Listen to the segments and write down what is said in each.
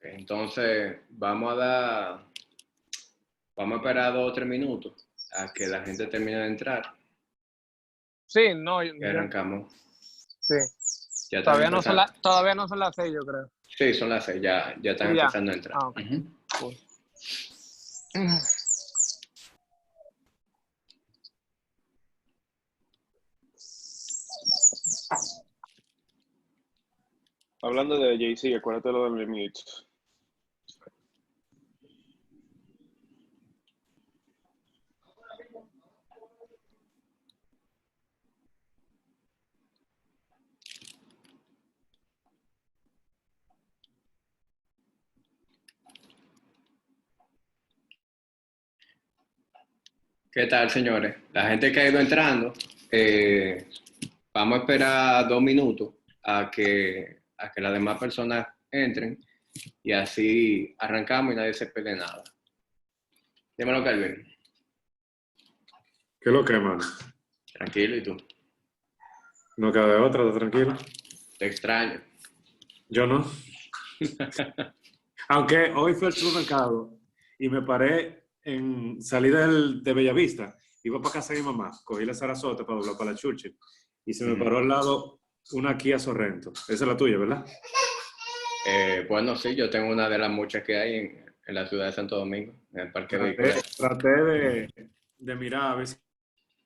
Entonces, vamos a esperar 2 o 3 minutos a que la gente termine de entrar Sí, no, y arrancamos. sí. Ya están empezando. Todavía no son las 6, yo creo. Sí, son las 6, ya están empezando a entrar. Okay. Cool. Hablando de Jay-Z, acuérdate lo del mute. ¿Qué tal, señores? La gente que ha ido entrando, vamos a esperar 2 minutos a que las demás personas entren y así arrancamos y nadie se pegue nada. Dímelo, Calvin. ¿Qué es lo que, mano? Tranquilo, ¿y tú? No queda de otra, ¿estás tranquilo? Te extraño. Yo no. Aunque hoy fui al supermercado y me paré en salida de Bellavista. Iba para casa de mi mamá, cogí la Sarasota para doblar para la Churchill y se me paró al lado una Kia Sorrento. Esa es la tuya, ¿verdad? Bueno, sí, yo tengo una de las muchas que hay en la ciudad de Santo Domingo, en el parque vehicular. Traté de mirar a ver si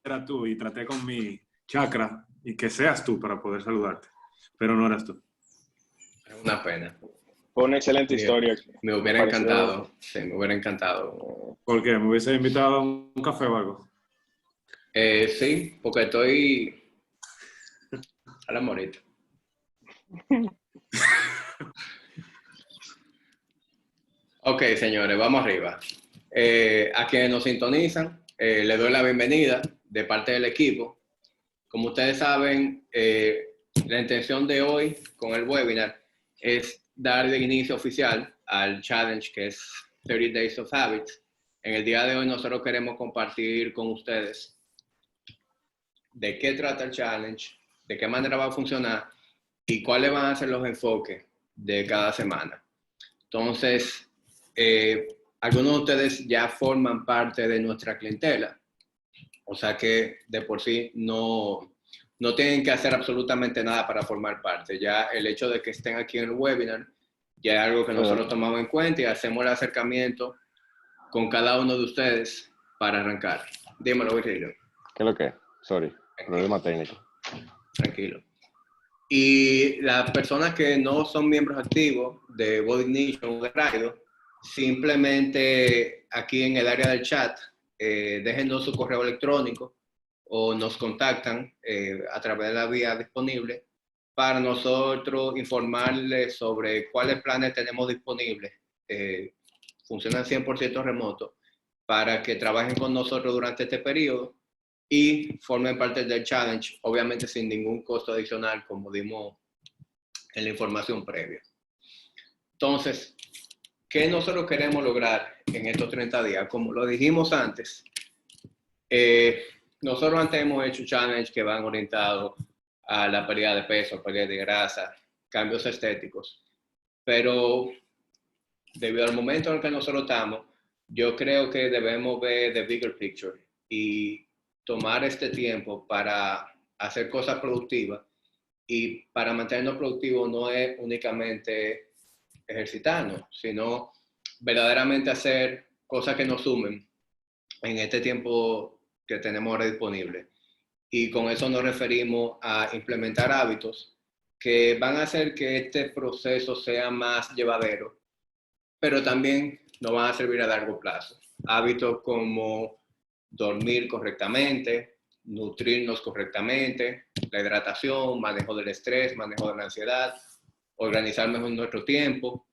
era tú y traté con mi chakra y que seas tú para poder saludarte, pero no eras tú. Es una pena. Fue una excelente historia. Me hubiera encantado, sí, me hubiera encantado. ¿Por qué? ¿Me hubiese invitado a un café o algo? Sí, porque estoy a la morita. Ok, señores, vamos arriba. A quienes nos sintonizan, les doy la bienvenida de parte del equipo. Como ustedes saben, la intención de hoy con el webinar es dar de inicio oficial al challenge que es 30 Days of Habits. En el día de hoy nosotros queremos compartir con ustedes de qué trata el challenge, de qué manera va a funcionar y cuáles van a ser los enfoques de cada semana. Entonces, algunos de ustedes ya forman parte de nuestra clientela, o sea que de por sí no tienen que hacer absolutamente nada para formar parte. Ya el hecho de que estén aquí en el webinar ya es algo que nosotros tomamos en cuenta y hacemos el acercamiento con cada uno de ustedes para arrancar. Dímelo, Virgilio. ¿Qué es lo que? Sorry, problema técnico. Tranquilo. Y las personas que no son miembros activos de Body Ignition o de Raido, simplemente aquí en el área del chat, déjenos su correo electrónico o nos contactan a través de la vía disponible para nosotros informarles sobre cuáles planes tenemos disponibles. Funcionan 100% remoto para que trabajen con nosotros durante este periodo y formen parte del challenge, obviamente sin ningún costo adicional, como dimos en la información previa. Entonces, ¿qué nosotros queremos lograr en estos 30 días? Como lo dijimos antes, nosotros antes hemos hecho challenges que van orientados a la pérdida de peso, pérdida de grasa, cambios estéticos, pero debido al momento en el que nosotros estamos, yo creo que debemos ver the bigger picture y tomar este tiempo para hacer cosas productivas. Y para mantenernos productivos no es únicamente ejercitarnos, sino verdaderamente hacer cosas que nos sumen en este tiempo que tenemos ahora disponible. Y con eso nos referimos a implementar hábitos que van a hacer que este proceso sea más llevadero, pero también nos van a servir a largo plazo. Hábitos como dormir correctamente, nutrirnos correctamente, la hidratación, manejo del estrés, manejo de la ansiedad, organizar mejor nuestro tiempo,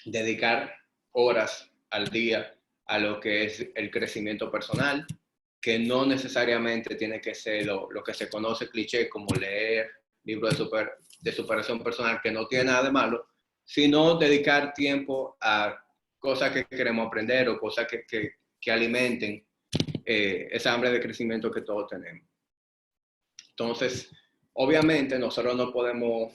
dedicar horas al día a lo que es el crecimiento personal, que no necesariamente tiene que ser lo que se conoce cliché como leer libros de superación personal, que no tiene nada de malo, sino dedicar tiempo a cosas que queremos aprender o cosas que alimenten esa hambre de crecimiento que todos tenemos. Entonces, obviamente nosotros no podemos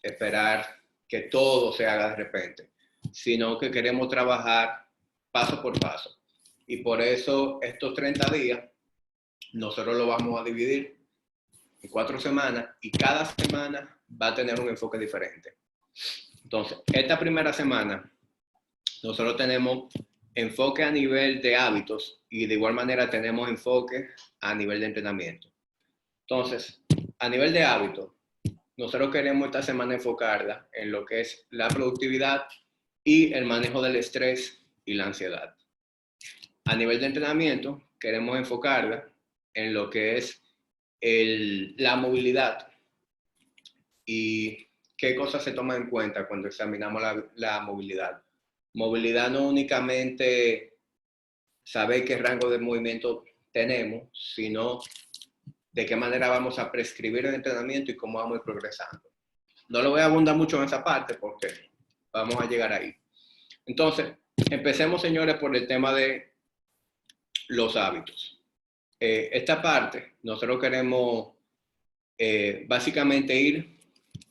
esperar que todo se haga de repente. sino que queremos trabajar paso por paso. Y por eso estos 30 días nosotros lo vamos a dividir en 4 semanas y cada semana va a tener un enfoque diferente. Entonces, esta primera semana nosotros tenemos enfoque a nivel de hábitos y de igual manera tenemos enfoque a nivel de entrenamiento. Entonces, a nivel de hábitos, nosotros queremos esta semana enfocarla en lo que es la productividad y el manejo del estrés y la ansiedad. A nivel de entrenamiento, queremos enfocarla en lo que es la movilidad y qué cosas se toman en cuenta cuando examinamos la movilidad. Movilidad no únicamente saber qué rango de movimiento tenemos, sino de qué manera vamos a prescribir el entrenamiento y cómo vamos a ir progresando. No lo voy a abundar mucho en esa parte porque vamos a llegar ahí. Entonces, empecemos, señores, por el tema de los hábitos. Esta parte, nosotros queremos básicamente ir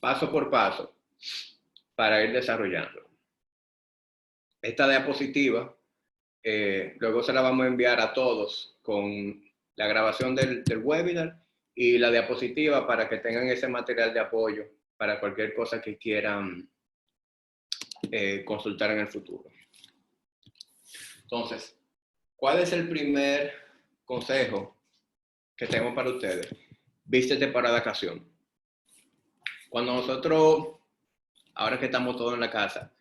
paso por paso para ir desarrollando. Esta diapositiva, luego se la vamos a enviar a todos con la grabación del webinar y la diapositiva para que tengan ese material de apoyo para cualquier cosa que quieran consultar en el futuro. Entonces, ¿cuál es el primer consejo que tengo para ustedes? Vístete para la ocasión. Cuando nosotros, ahora que estamos todos en la casa,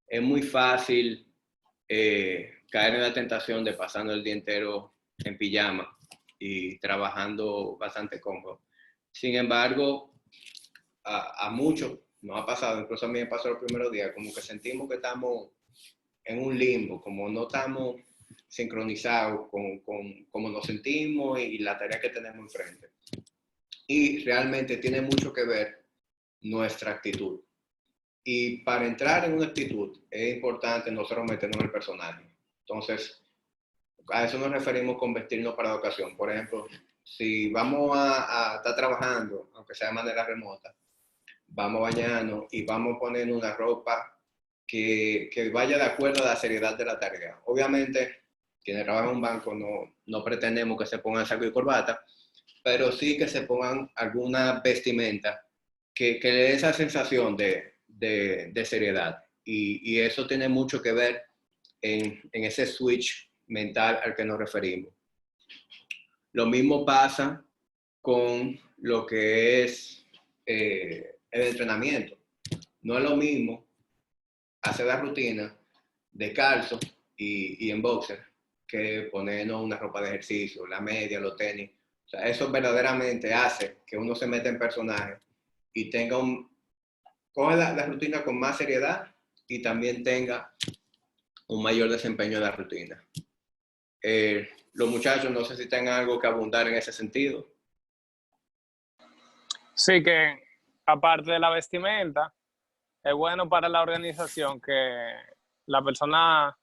es muy fácil caer en la tentación de pasando el día entero en pijama y trabajando bastante cómodo. Sin embargo, a muchos nos ha pasado, incluso a mí me pasó los primeros días, como que sentimos que estamos en un limbo, como no estamos sincronizados con cómo nos sentimos y la tarea que tenemos enfrente. Y realmente tiene mucho que ver nuestra actitud. Y para entrar en una actitud es importante nosotros meternos en el personaje. Entonces, a eso nos referimos con vestirnos para la ocasión. Por ejemplo, si vamos a estar trabajando, aunque sea de manera remota, vamos a bañarnos y vamos a poner una ropa que vaya de acuerdo a la seriedad de la tarea. Obviamente, quienes trabajan en un banco no pretendemos que se pongan saco y corbata, pero sí que se pongan alguna vestimenta que le dé esa sensación de seriedad. Y eso tiene mucho que ver en ese switch mental al que nos referimos. Lo mismo pasa con lo que es el entrenamiento. No es lo mismo hacer la rutina descalzo y en boxer que ponernos una ropa de ejercicio, la media, los tenis. O sea, eso verdaderamente hace que uno se meta en personaje y tenga coja la rutina con más seriedad y también tenga un mayor desempeño en la rutina. Los muchachos, no sé si tengan algo que abundar en ese sentido. Sí, que aparte de la vestimenta, es bueno para la organización que las personas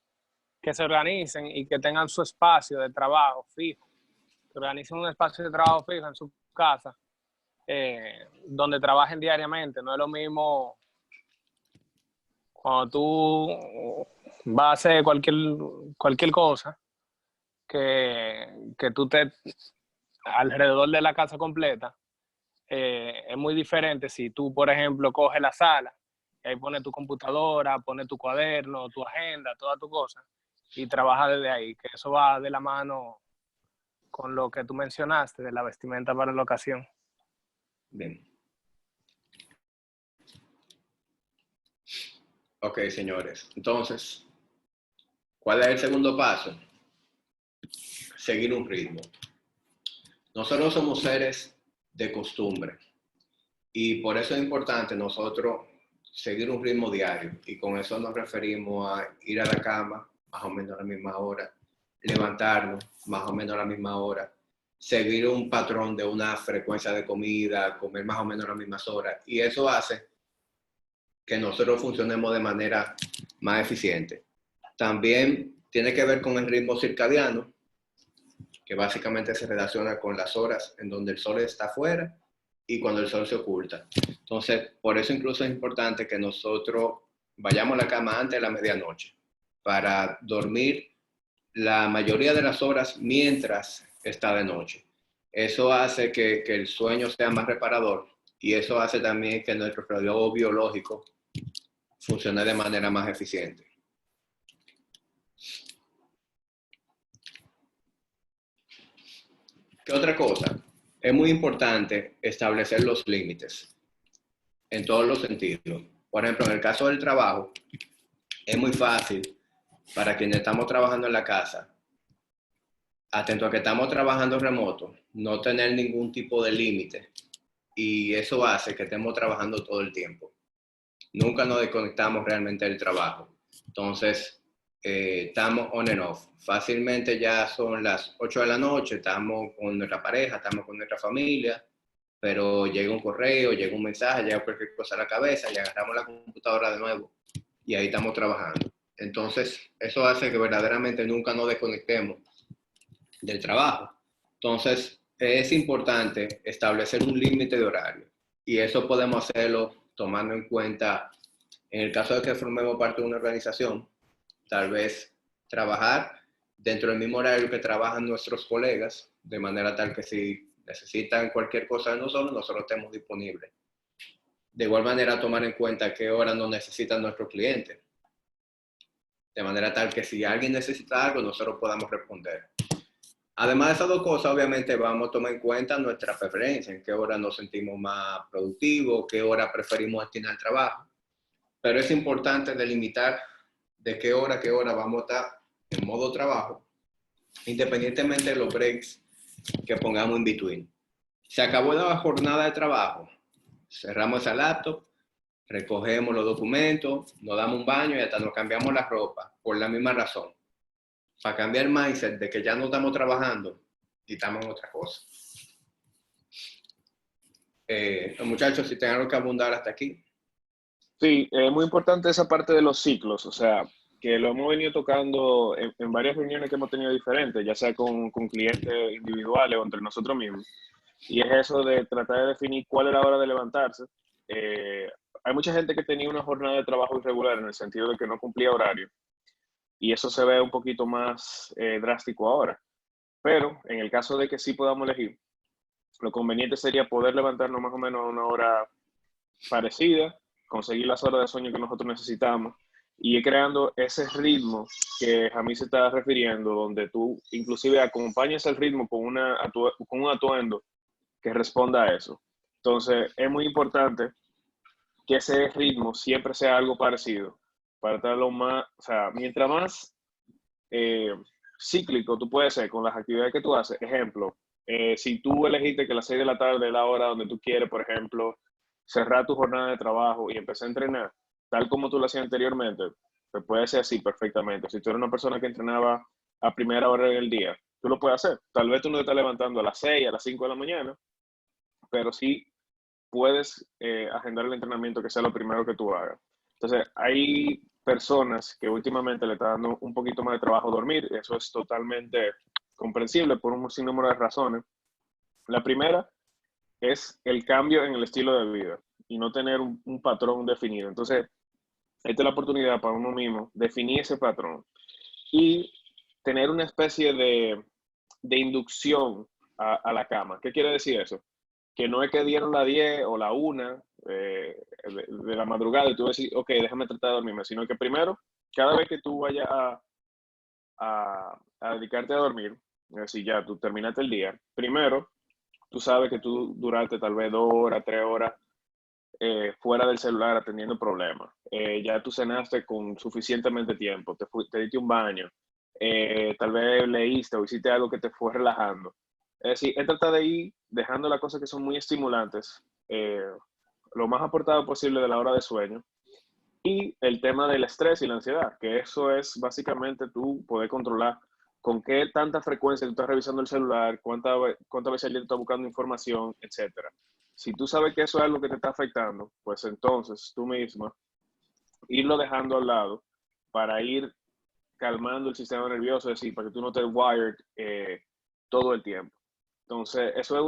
que se organicen y que tengan su espacio de trabajo fijo, que organicen un espacio de trabajo fijo en su casa, donde trabajen diariamente. No es lo mismo cuando tú vas a hacer cualquier cosa que tú estés alrededor de la casa completa. Es muy diferente si tú, por ejemplo, coges la sala y ahí pones tu computadora, pones tu cuaderno, tu agenda, toda tu cosa y trabajas desde ahí, que eso va de la mano con lo que tú mencionaste de la vestimenta para la ocasión. Bien. Ok, señores. Entonces, ¿cuál es el segundo paso? Seguir un ritmo. Nosotros somos seres de costumbre y por eso es importante nosotros seguir un ritmo diario y con eso nos referimos a ir a la cama más o menos a la misma hora, levantarnos más o menos a la misma hora, seguir un patrón de una frecuencia de comida, comer más o menos a las mismas horas y eso hace que nosotros funcionemos de manera más eficiente. También tiene que ver con el ritmo circadiano, que básicamente se relaciona con las horas en donde el sol está afuera y cuando el sol se oculta. Entonces, por eso incluso es importante que nosotros vayamos a la cama antes de la medianoche para dormir la mayoría de las horas mientras está de noche. Eso hace que el sueño sea más reparador y eso hace también que nuestro reloj biológico funcione de manera más eficiente. ¿Qué otra cosa? Es muy importante establecer los límites en todos los sentidos. Por ejemplo, en el caso del trabajo, es muy fácil para quienes estamos trabajando en la casa, atento a que estamos trabajando remoto, no tener ningún tipo de límite y eso hace que estemos trabajando todo el tiempo. Nunca nos desconectamos realmente del trabajo. Entonces, estamos on and off. Fácilmente ya son las 8 de la noche, estamos con nuestra pareja, estamos con nuestra familia, pero llega un correo, llega un mensaje, llega cualquier cosa a la cabeza y agarramos la computadora de nuevo y ahí estamos trabajando. Entonces, eso hace que verdaderamente nunca nos desconectemos del trabajo. Entonces, es importante establecer un límite de horario y eso podemos hacerlo tomando en cuenta, en el caso de que formemos parte de una organización, tal vez trabajar dentro del mismo horario que trabajan nuestros colegas, de manera tal que si necesitan cualquier cosa de nosotros estemos disponibles. De igual manera, tomar en cuenta qué hora nos necesitan nuestros clientes, de manera tal que si alguien necesita algo, nosotros podamos responder. Además de esas dos cosas, obviamente vamos a tomar en cuenta nuestra preferencia, en qué hora nos sentimos más productivos, qué hora preferimos destinar al trabajo. Pero es importante delimitar de qué hora vamos a estar en modo trabajo, independientemente de los breaks que pongamos en between. Se acabó la jornada de trabajo, cerramos esa laptop, recogemos los documentos, nos damos un baño y hasta nos cambiamos la ropa, por la misma razón. Para cambiar el mindset de que ya no estamos trabajando y estamos en otra cosa. Los muchachos, si tengan algo que abundar hasta aquí. Sí, es muy importante esa parte de los ciclos, o sea, que lo hemos venido tocando en varias reuniones que hemos tenido diferentes, ya sea con clientes individuales o entre nosotros mismos. Y es eso de tratar de definir cuál es la hora de levantarse. Hay mucha gente que tenía una jornada de trabajo irregular en el sentido de que no cumplía horario. Y eso se ve un poquito más drástico ahora. Pero en el caso de que sí podamos elegir, lo conveniente sería poder levantarnos más o menos a una hora parecida, conseguir las horas de sueño que nosotros necesitamos y ir creando ese ritmo que a mí se está refiriendo, donde tú inclusive acompañas el ritmo con un atuendo que responda a eso. Entonces, es muy importante que ese ritmo siempre sea algo parecido para tratarlo más, o sea, mientras más cíclico tú puedes ser con las actividades que tú haces. Ejemplo, si tú elegiste que las 6 de la tarde es la hora donde tú quieres, por ejemplo, cerrar tu jornada de trabajo y empezar a entrenar, tal como tú lo hacías anteriormente, pues puede ser así perfectamente. Si tú eres una persona que entrenaba a primera hora del día, tú lo puedes hacer. Tal vez tú no te estás levantando a las 6, a las 5 de la mañana, pero sí puedes agendar el entrenamiento que sea lo primero que tú hagas. Entonces, hay personas que últimamente le están dando un poquito más de trabajo dormir. Eso es totalmente comprensible por un sinnúmero de razones. La primera es el cambio en el estilo de vida y no tener un patrón definido. Entonces, esta es la oportunidad para uno mismo definir ese patrón y tener una especie de inducción a la cama. ¿Qué quiere decir eso? Que no es que dieron la 10 o la 1 de la madrugada y tú decís, ok, déjame tratar de dormirme, sino que primero, cada vez que tú vayas a dedicarte a dormir, es decir, ya tú terminaste el día, primero, tú sabes que tú duraste tal vez 2 horas, 3 horas fuera del celular atendiendo problemas. Ya tú cenaste con suficientemente tiempo, te diste un baño, tal vez leíste o hiciste algo que te fue relajando. Es decir, es tratar de ir dejando las cosas que son muy estimulantes, lo más aportado posible de la hora de sueño. Y el tema del estrés y la ansiedad, que eso es básicamente tú poder controlar con qué tanta frecuencia tú estás revisando el celular, cuántas veces al día tú estás buscando información, etcétera. Si tú sabes que eso es algo que te está afectando, pues entonces tú misma irlo dejando al lado para ir calmando el sistema nervioso, es decir, para que tú no te wired todo el tiempo. Entonces, eso es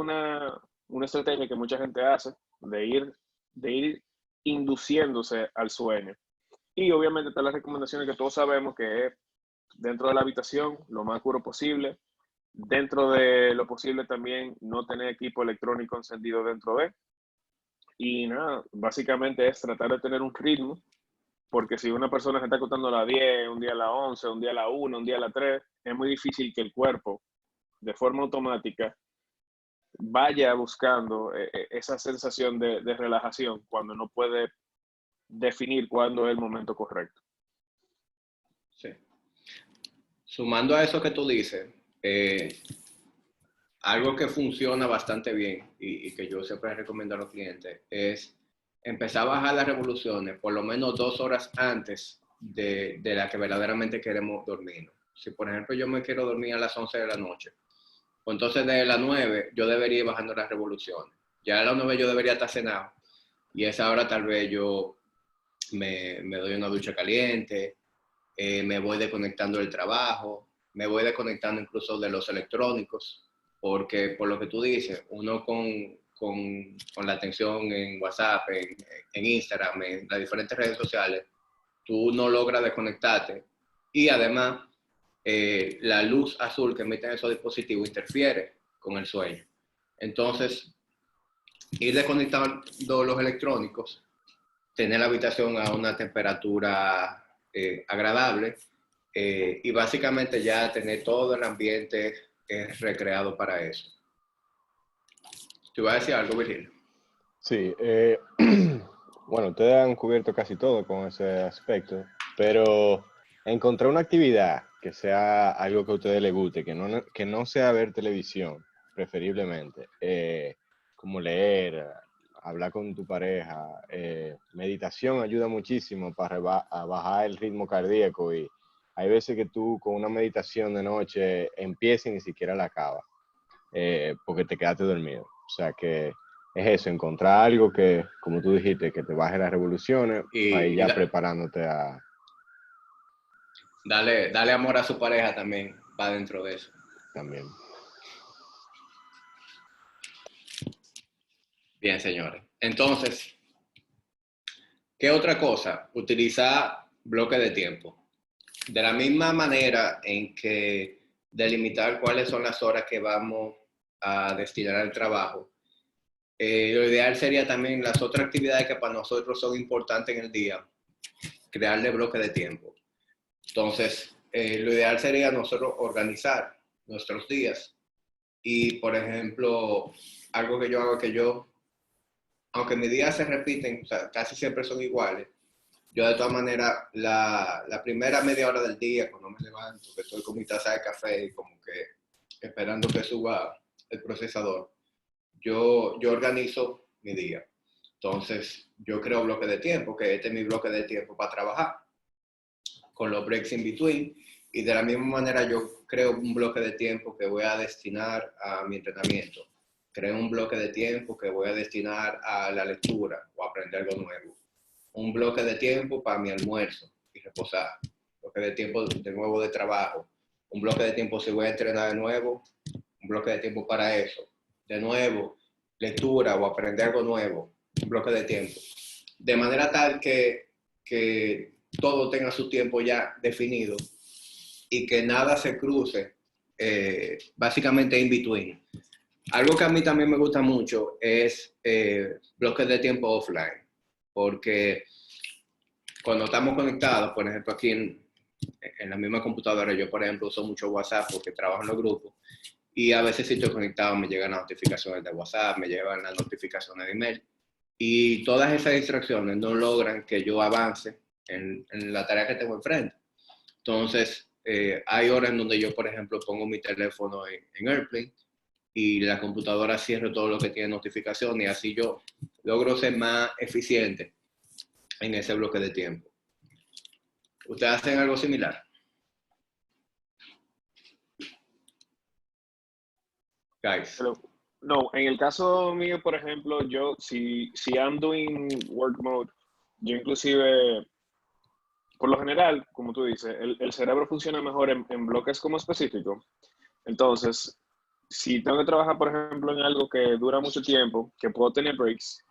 una estrategia que mucha gente hace de ir induciéndose al sueño. Y obviamente están las recomendaciones que todos sabemos, que es dentro de la habitación lo más oscuro posible. Dentro de lo posible también no tener equipo electrónico encendido dentro de. Y nada, básicamente es tratar de tener un ritmo, porque si una persona se está acostando a las 10, un día a las 11, un día a las 1, un día a las 3, es muy difícil que el cuerpo, de forma automática, vaya buscando esa sensación de relajación cuando no puede definir cuándo es el momento correcto. Sí. Sumando a eso que tú dices, algo que funciona bastante bien y que yo siempre recomiendo a los clientes es empezar a bajar las revoluciones por lo menos 2 horas antes de la que verdaderamente queremos dormir. Si, por ejemplo, yo me quiero dormir a las 11 de la noche, pues entonces de las 9 yo debería ir bajando las revoluciones. Ya a las 9 yo debería estar cenado y a esa hora tal vez yo me doy una ducha caliente, me voy desconectando del trabajo, me voy desconectando incluso de los electrónicos, porque por lo que tú dices, uno con la atención en WhatsApp, en Instagram, en las diferentes redes sociales, tú no logras desconectarte y además la luz azul que emiten esos dispositivos interfiere con el sueño. Entonces, ir desconectando los electrónicos, tener la habitación a una temperatura agradable y básicamente ya tener todo el ambiente recreado para eso. ¿Te iba a decir algo, Virgilio? Sí, bueno, ustedes han cubierto casi todo con ese aspecto, pero encontrar una actividad que sea algo que a ustedes les guste, que no sea ver televisión, preferiblemente, como leer, hablar con tu pareja, meditación ayuda muchísimo para bajar el ritmo cardíaco y hay veces que tú con una meditación de noche empiezas y ni siquiera la acabas, porque te quedaste dormido. O sea que es eso, encontrar algo que, como tú dijiste, que te baje las revoluciones para ir ya preparándote a... Dale amor a su pareja también, va dentro de eso. También. Bien, señores. Entonces, ¿qué otra cosa? Utilizar bloques de tiempo. De la misma manera en que delimitar cuáles son las horas que vamos a destinar al trabajo, lo ideal sería también las otras actividades que para nosotros son importantes en el día, crearle bloques de tiempo. Entonces, lo ideal sería nosotros organizar nuestros días y, por ejemplo, algo que yo hago es que yo, aunque mis días se repiten, o sea, casi siempre son iguales, yo de todas maneras, la primera media hora del día, cuando me levanto, que estoy con mi taza de café y como que esperando que suba el procesador, yo organizo mi día. Entonces, yo creo bloque de tiempo, que este es mi bloque de tiempo para trabajar, con los breaks in between, y de la misma manera yo creo un bloque de tiempo que voy a destinar a mi entrenamiento. Creo un bloque de tiempo que voy a destinar a la lectura o a aprender algo nuevo. Un bloque de tiempo para mi almuerzo y reposar. Un bloque de tiempo de nuevo de trabajo. Un bloque de tiempo si voy a entrenar de nuevo. Un bloque de tiempo para eso. De nuevo, lectura o aprender algo nuevo. Un bloque de tiempo. De manera tal que todo tenga su tiempo ya definido y que nada se cruce básicamente in between. Algo que a mí también me gusta mucho es bloques de tiempo offline, porque cuando estamos conectados, por ejemplo aquí en la misma computadora, yo por ejemplo uso mucho WhatsApp porque trabajo en los grupos y a veces si estoy conectado me llegan las notificaciones de WhatsApp, me llegan las notificaciones de email y todas esas distracciones no logran que yo avance en la tarea que tengo enfrente. Entonces, hay horas en donde yo, por ejemplo, pongo mi teléfono en Airplane y la computadora cierra todo lo que tiene notificación y así yo logro ser más eficiente en ese bloque de tiempo. ¿Ustedes hacen algo similar? Guys. Pero, no, en el caso mío, por ejemplo, yo, si I'm doing work mode, yo inclusive, por lo general, como tú dices, el cerebro funciona mejor en bloques como específicos. Entonces, si tengo que trabajar, por ejemplo, en algo que dura mucho tiempo, que puedo tener breaks,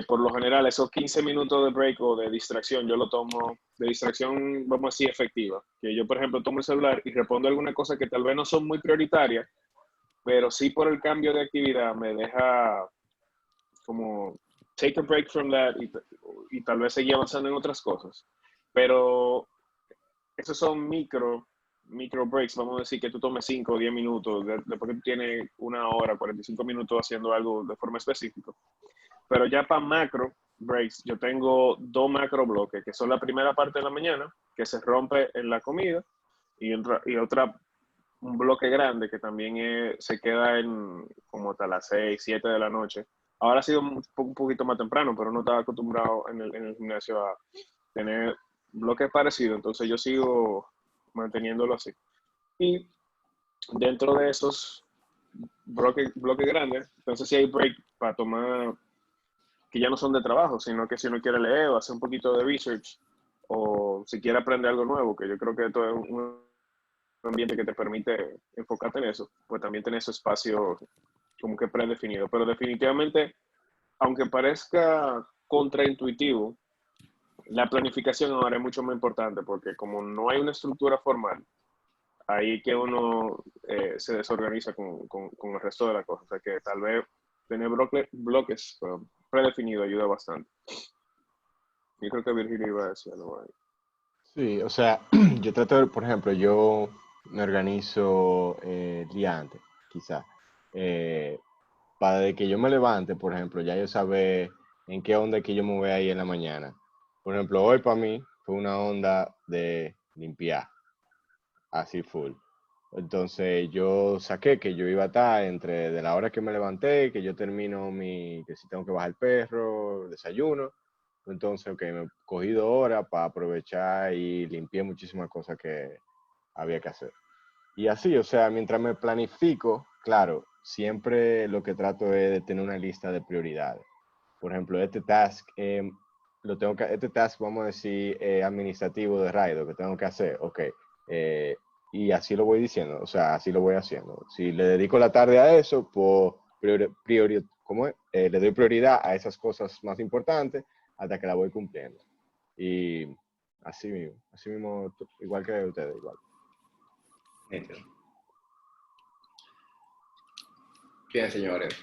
Por lo general, esos 15 minutos de break o de distracción, yo lo tomo de distracción, vamos a decir, efectiva. Que yo, por ejemplo, tomo el celular y respondo alguna cosa que tal vez no son muy prioritarias, pero sí por el cambio de actividad me deja como take a break from that y tal vez seguir avanzando en otras cosas. Pero esos son micro breaks, vamos a decir que tú tomes 5 o 10 minutos, después que tú tienes 1 hora, 45 minutos haciendo algo de forma específica. Pero ya para macro breaks, yo tengo 2 macro bloques, que son la primera parte de la mañana, que se rompe en la comida, y otra, un bloque grande que también se queda en como hasta las 6, 7 de la noche. Ahora ha sido un poquito más temprano, pero no estaba acostumbrado en el gimnasio a tener bloques parecidos, entonces yo sigo manteniéndolo así. Y dentro de esos bloques grandes, entonces sí hay break para tomar que ya no son de trabajo, sino que si uno quiere leer o hacer un poquito de research o si quiere aprender algo nuevo, que yo creo que esto es un ambiente que te permite enfocarte en eso, pues también tenés ese espacio como que predefinido. Pero definitivamente, aunque parezca contraintuitivo, la planificación ahora es mucho más importante porque como no hay una estructura formal, ahí que uno se desorganiza con el resto de la cosa. O sea que tal vez tener bloques predefinidos ayuda bastante. Yo creo que Virgilio iba a decir algo ahí. Sí, o sea, yo trato de, por ejemplo, yo me organizo el día antes, quizá. Para de que yo me levante, por ejemplo, ya yo saber en qué onda que yo me voy a ir en la mañana. Por ejemplo, hoy para mí fue una onda de limpiar, así full. Entonces yo saqué que yo iba a estar entre de la hora que me levanté, que yo termino que si tengo que bajar el perro, desayuno. Entonces, ok, me cogí 2 horas para aprovechar y limpié muchísimas cosas que había que hacer. Y así, o sea, mientras me planifico, claro, siempre lo que trato es de tener una lista de prioridades. Por ejemplo, este task, vamos a decir, administrativo de Raido que tengo que hacer, ok. eh, y así lo voy diciendo, o sea, así lo voy haciendo. Si le dedico la tarde a eso, pues ¿cómo es? Le doy prioridad a esas cosas más importantes hasta que la voy cumpliendo. Y así mismo, igual que ustedes, igual. Bien, señores.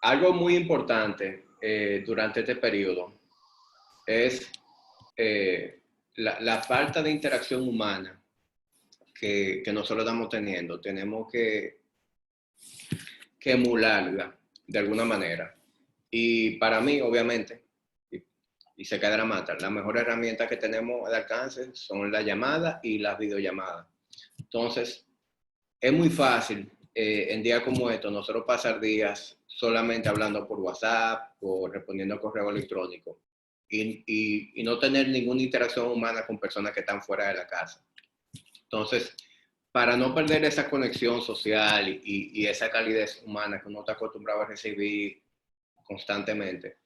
Algo muy importante durante este periodo es la falta de interacción humana que nosotros estamos teniendo. Tenemos que emularla de alguna manera. Y para mí, obviamente, y se quedará mata, la mejor herramienta que tenemos al alcance son las llamadas y las videollamadas. Entonces, es muy fácil en días como estos nosotros pasar días solamente hablando por WhatsApp o respondiendo a correo electrónico y no tener ninguna interacción humana con personas que están fuera de la casa. Entonces, para no perder esa conexión social y esa calidez humana que uno está acostumbrado a recibir constantemente,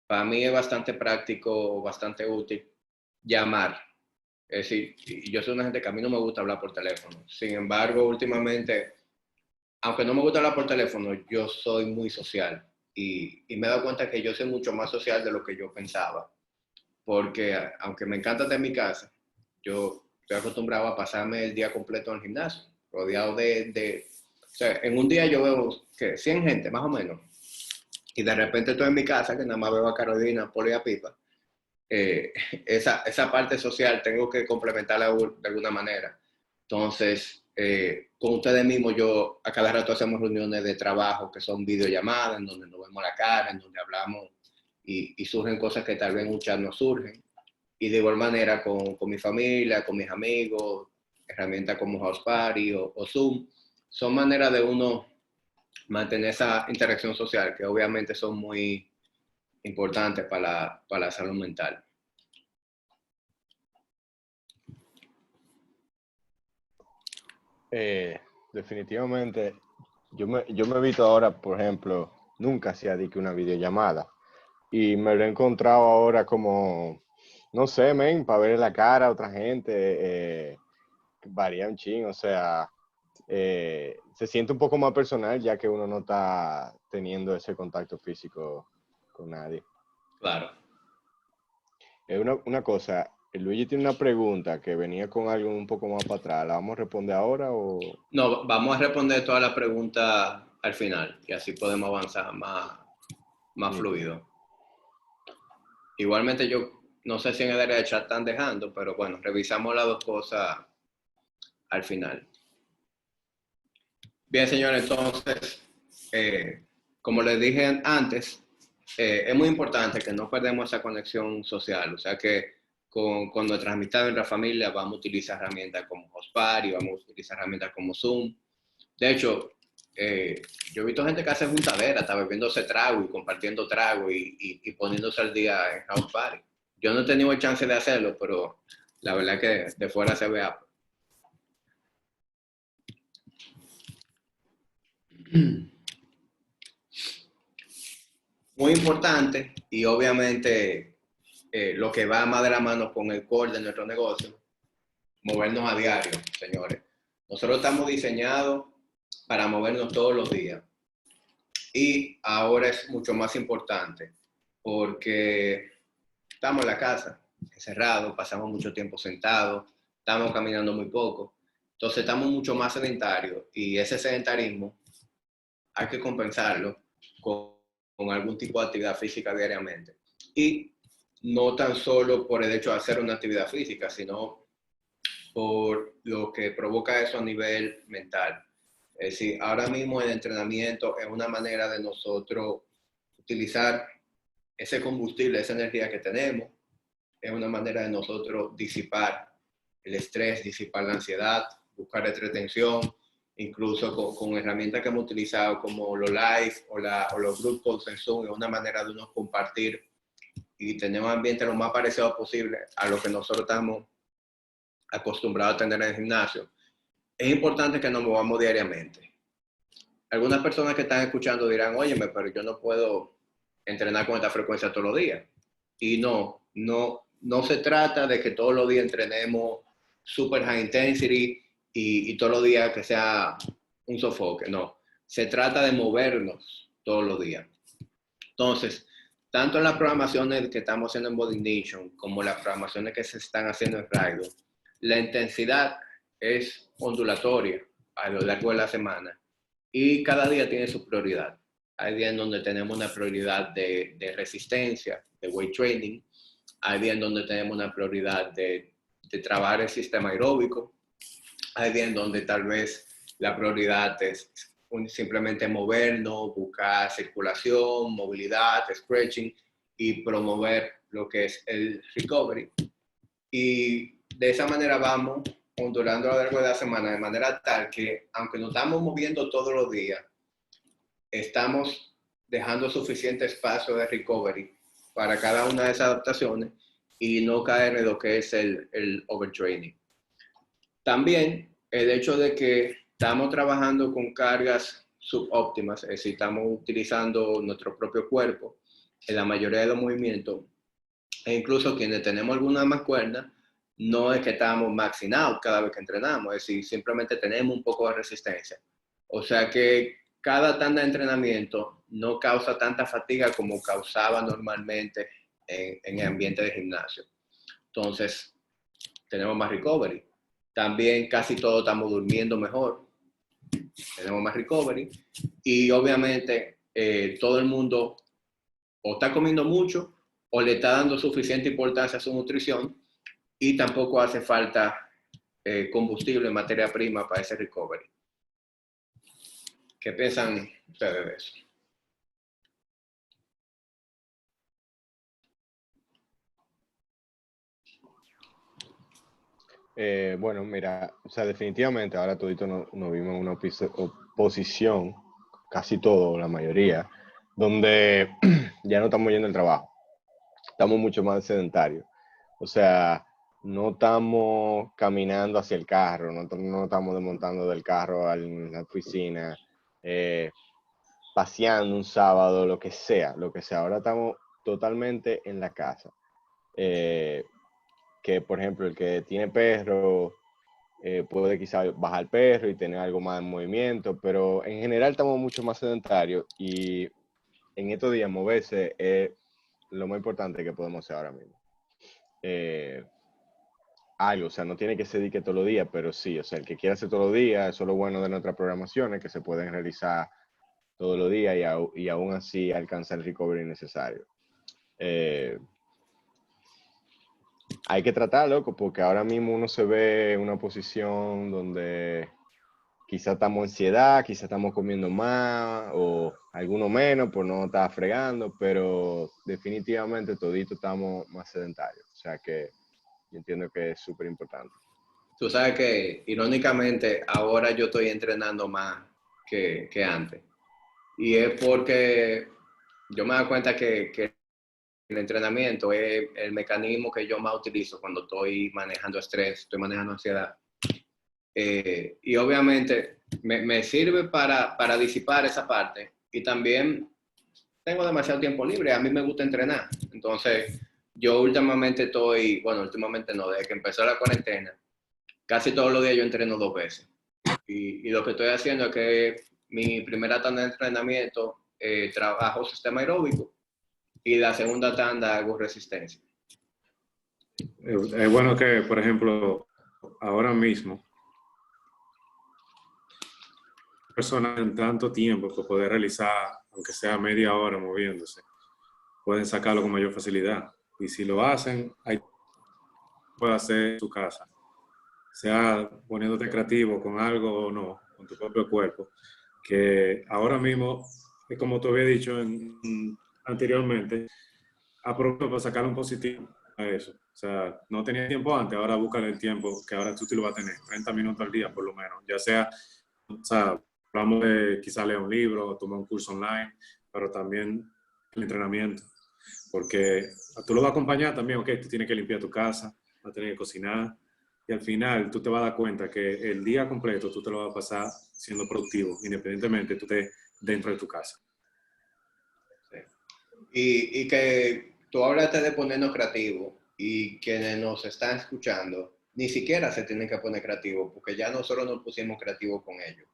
para mí es bastante práctico, bastante útil llamar. Es decir, yo soy una gente que a mí no me gusta hablar por teléfono. Sin embargo, últimamente, aunque no me gusta hablar por teléfono, yo soy muy social. Y me he dado cuenta que yo soy mucho más social de lo que yo pensaba. Porque aunque me encanta estar en mi casa, yo estoy acostumbrado a pasarme el día completo en el gimnasio, rodeado o sea, en un día yo veo que 100 gente, más o menos. Y de repente estoy en mi casa, que nada más veo a Carolina, Polo y a Pipa. Esa parte social tengo que complementarla de alguna manera. Entonces, con ustedes mismos, yo a cada rato hacemos reuniones de trabajo que son videollamadas, en donde nos vemos la cara, en donde hablamos y surgen cosas que tal vez muchas no surgen. Y de igual manera con mi familia, con mis amigos, herramientas como House Party o Zoom, son maneras de uno mantener esa interacción social que obviamente son muy importantes para la salud mental. Definitivamente, yo me he visto ahora, por ejemplo, nunca hacía de que una videollamada y me lo he encontrado ahora como, no sé, men, para ver la cara a otra gente, varía un ching, o sea, se siente un poco más personal ya que uno no está teniendo ese contacto físico con nadie. Claro. Una cosa, Luigi tiene una pregunta que venía con algo un poco más para atrás. ¿La vamos a responder ahora o...? No, vamos a responder todas las preguntas al final y así podemos avanzar más fluido. Igualmente yo no sé si en el área de chat están dejando, pero bueno, revisamos las dos cosas al final. Bien, señores, entonces, como les dije antes, es muy importante que no perdamos esa conexión social, o sea que con nuestras amistades, nuestra familia, vamos a utilizar herramientas como Hotspot y vamos a utilizar herramientas como Zoom. De hecho, yo he visto gente que hace juntadera, está bebiéndose trago y compartiendo trago y poniéndose al día en house party. Yo no he tenido el chance de hacerlo, pero la verdad que de fuera se ve apto. Muy importante y obviamente lo que va más de la mano con el core de nuestro negocio, movernos a diario, señores. Nosotros estamos diseñados para movernos todos los días y ahora es mucho más importante porque estamos en la casa, encerrados, pasamos mucho tiempo sentados, estamos caminando muy poco, entonces estamos mucho más sedentarios y ese sedentarismo hay que compensarlo con algún tipo de actividad física diariamente. Y no tan solo por el hecho de hacer una actividad física, sino por lo que provoca eso a nivel mental. Es decir, ahora mismo el entrenamiento es una manera de nosotros utilizar ese combustible, esa energía que tenemos, es una manera de nosotros disipar el estrés, disipar la ansiedad, buscar entretención, incluso con herramientas que hemos utilizado como los live o los grupos en Zoom, es una manera de uno compartir y tener un ambiente lo más parecido posible a lo que nosotros estamos acostumbrados a tener en el gimnasio. Es importante que nos movamos diariamente. Algunas personas que están escuchando dirán, óyeme, pero yo no puedo entrenar con esta frecuencia todos los días. Y no se trata de que todos los días entrenemos super high intensity y todos los días que sea un sofoque, no. Se trata de movernos todos los días. Entonces, tanto en las programaciones que estamos haciendo en Body Nation como las programaciones que se están haciendo en Raido, la intensidad es ondulatoria a lo largo de la semana y cada día tiene su prioridad. Hay días en donde tenemos una prioridad de resistencia, de weight training. Hay días en donde tenemos una prioridad de trabajar el sistema aeróbico. Hay días en donde tal vez la prioridad es simplemente movernos, buscar circulación, movilidad, stretching y promover lo que es el recovery. Y de esa manera vamos ondulando a lo largo de la semana de manera tal que, aunque nos estamos moviendo todos los días, estamos dejando suficiente espacio de recovery para cada una de esas adaptaciones y no caer en lo que es el overtraining. También el hecho de que estamos trabajando con cargas subóptimas, es decir, estamos utilizando nuestro propio cuerpo en la mayoría de los movimientos, e incluso quienes tenemos alguna mancuerna, no es que estamos maxing out cada vez que entrenamos, es decir, simplemente tenemos un poco de resistencia. O sea que cada tanda de entrenamiento no causa tanta fatiga como causaba normalmente en el ambiente de gimnasio. Entonces, tenemos más recovery. También casi todos estamos durmiendo mejor. Tenemos más recovery. Y obviamente todo el mundo o está comiendo mucho o le está dando suficiente importancia a su nutrición y tampoco hace falta combustible, materia prima para ese recovery. ¿Qué piensan ustedes de eso? Bueno, mira, o sea, definitivamente ahora todito nos vimos en una posición, casi todo, la mayoría, donde ya no estamos yendo al trabajo, estamos mucho más sedentarios. O sea, no estamos caminando hacia el carro, no estamos desmontando del carro a la oficina, paseando un sábado, lo que sea. Ahora estamos totalmente en la casa. Que, por ejemplo, el que tiene perro puede quizás bajar el perro y tener algo más de movimiento, pero en general estamos mucho más sedentarios y en estos días moverse es lo más importante que podemos hacer ahora mismo. Algo, o sea, no tiene que ser de que todos los días, pero sí, o sea, el que quiera hacer todos los días, eso es lo bueno de nuestras programaciones, que se pueden realizar todos los días y aún así alcanzar el recovery necesario. Hay que tratar, loco, porque ahora mismo uno se ve en una posición donde quizá estamos en ansiedad, quizá estamos comiendo más o alguno menos por no estar fregando, pero definitivamente todito estamos más sedentarios. O sea que yo entiendo que es súper importante. Tú sabes que, irónicamente, ahora yo estoy entrenando más que antes. Y es porque yo me doy cuenta que el entrenamiento es el mecanismo que yo más utilizo cuando estoy manejando estrés, estoy manejando ansiedad. Y obviamente me sirve para disipar esa parte. Y también tengo demasiado tiempo libre, a mí me gusta entrenar. Entonces, yo últimamente últimamente no, desde que empezó la cuarentena, casi todos los días yo entreno 2 veces. Y lo que estoy haciendo es que mi primera tanda de entrenamiento trabajo sistema aeróbico y la segunda tanda hago resistencia. Es bueno que, por ejemplo, ahora mismo, personas en tanto tiempo que poder realizar, aunque sea media hora moviéndose, pueden sacarlo con mayor facilidad. Y si lo hacen, hay puede hacer en su casa, sea poniéndote creativo con algo o no, con tu propio cuerpo, que ahora mismo, es como tú habías dicho anteriormente, aprovecha para sacar un positivo a eso. O sea, no tenía tiempo antes, ahora búscale el tiempo que ahora tú sí lo vas a tener, 30 minutos al día por lo menos, ya sea, o sea, hablamos de quizás leer un libro o tomar un curso online, pero también el entrenamiento, porque tú lo vas a acompañar también, ok, tú tienes que limpiar tu casa, vas a tener que cocinar, y al final tú te vas a dar cuenta que el día completo tú te lo vas a pasar siendo productivo, independientemente tú estés dentro de tu casa. Sí. Y que tú hablaste de ponernos creativos y quienes nos están escuchando ni siquiera se tienen que poner creativos porque ya nosotros nos pusimos creativos con ellos.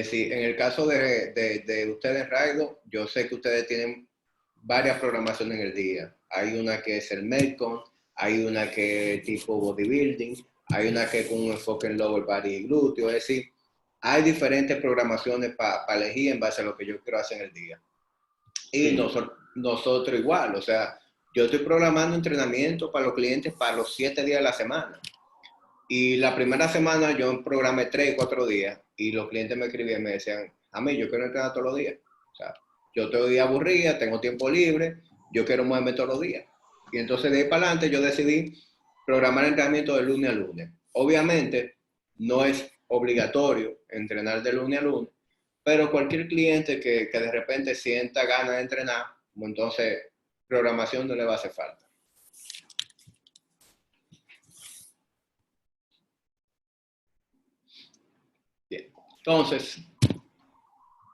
Sí, en el caso de ustedes, Raido, yo sé que ustedes tienen varias programaciones en el día. Hay una que es el Metcon, hay una que es tipo bodybuilding, hay una que es con un enfoque en lower body y glúteo. Es decir, hay diferentes programaciones para elegir en base a lo que yo quiero hacer en el día. Y Sí. nosotros igual, o sea, yo estoy programando entrenamiento para los clientes para los 7 días de la semana. Y la primera semana yo programé 3 o 4 días y los clientes me escribían y me decían, a mí yo quiero entrenar todos los días. O sea, yo estoy día aburrida, tengo tiempo libre, yo quiero moverme todos los días. Y entonces de ahí para adelante yo decidí programar entrenamiento de lunes a lunes. Obviamente no es obligatorio entrenar de lunes a lunes, pero cualquier cliente que de repente sienta ganas de entrenar, entonces programación no le va a hacer falta. Bien. Entonces,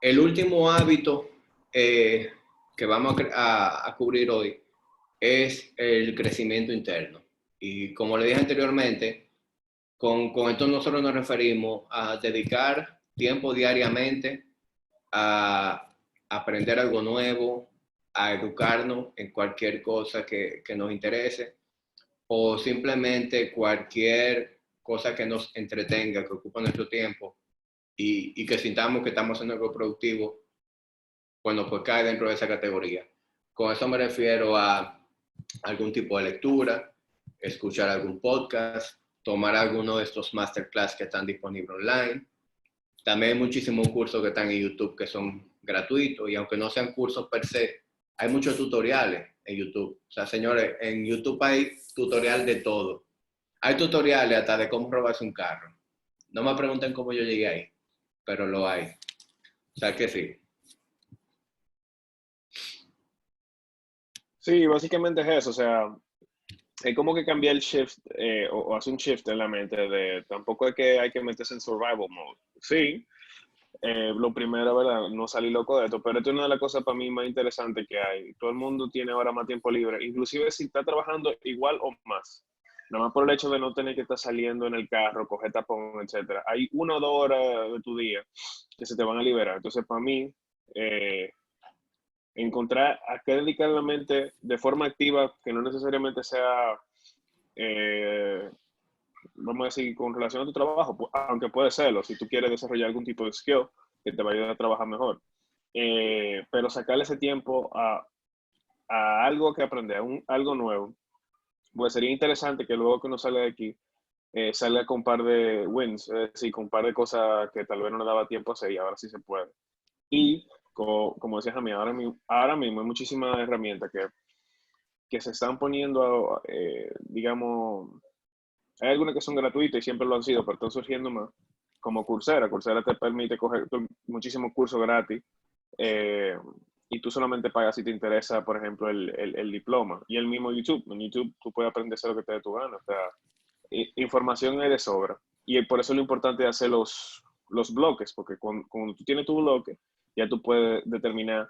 el último hábito que vamos a cubrir hoy es el crecimiento interno. Y como le dije anteriormente, con esto nosotros nos referimos a dedicar tiempo diariamente a aprender algo nuevo, a educarnos en cualquier cosa que nos interese o simplemente cualquier cosa que nos entretenga, que ocupa nuestro tiempo y que sintamos que estamos haciendo algo productivo, bueno, pues cae dentro de esa categoría. Con eso me refiero a algún tipo de lectura, escuchar algún podcast, tomar alguno de estos masterclass que están disponibles online. También hay muchísimos cursos que están en YouTube que son gratuitos y aunque no sean cursos per se, hay muchos tutoriales en YouTube. O sea, señores, en YouTube hay tutorial de todo. Hay tutoriales hasta de cómo robarse un carro. No me pregunten cómo yo llegué ahí, pero lo hay. O sea que sí. Sí, básicamente es eso, o sea, es como que cambiar el shift o hace un shift en la mente de tampoco es que hay que meterse en survival mode. Sí, lo primero, ¿verdad? No salir loco de esto, pero esto es una de las cosas para mí más interesantes que hay. Todo el mundo tiene ahora más tiempo libre, inclusive si está trabajando igual o más. nada más por el hecho de no tener que estar saliendo en el carro, coger tapón, etcétera. Hay 1 o 2 horas de tu día que se te van a liberar. Entonces, para mí, encontrar a qué dedicar la mente de forma activa, que no necesariamente sea, vamos a decir, con relación a tu trabajo, aunque puede serlo, si tú quieres desarrollar algún tipo de skill que te va a ayudar a trabajar mejor. Pero sacarle ese tiempo a algo que aprender, algo nuevo. Pues sería interesante que luego que uno salga de aquí, salga con un par de wins, es decir, con un par de cosas que tal vez no le daba tiempo a hacer y ahora sí se puede. Y como decías a mí, ahora mismo hay muchísimas herramientas que se están poniendo, digamos, hay algunas que son gratuitas y siempre lo han sido, pero están surgiendo más, como Coursera. Coursera te permite coger muchísimos cursos gratis, y tú solamente pagas si te interesa, por ejemplo, el diploma. Y el mismo YouTube. En YouTube tú puedes aprender a hacer lo que te dé tu gana. O sea, información hay de sobra. Y por eso es lo importante de hacer los bloques, porque cuando tú tienes tu bloque, ya tú puedes determinar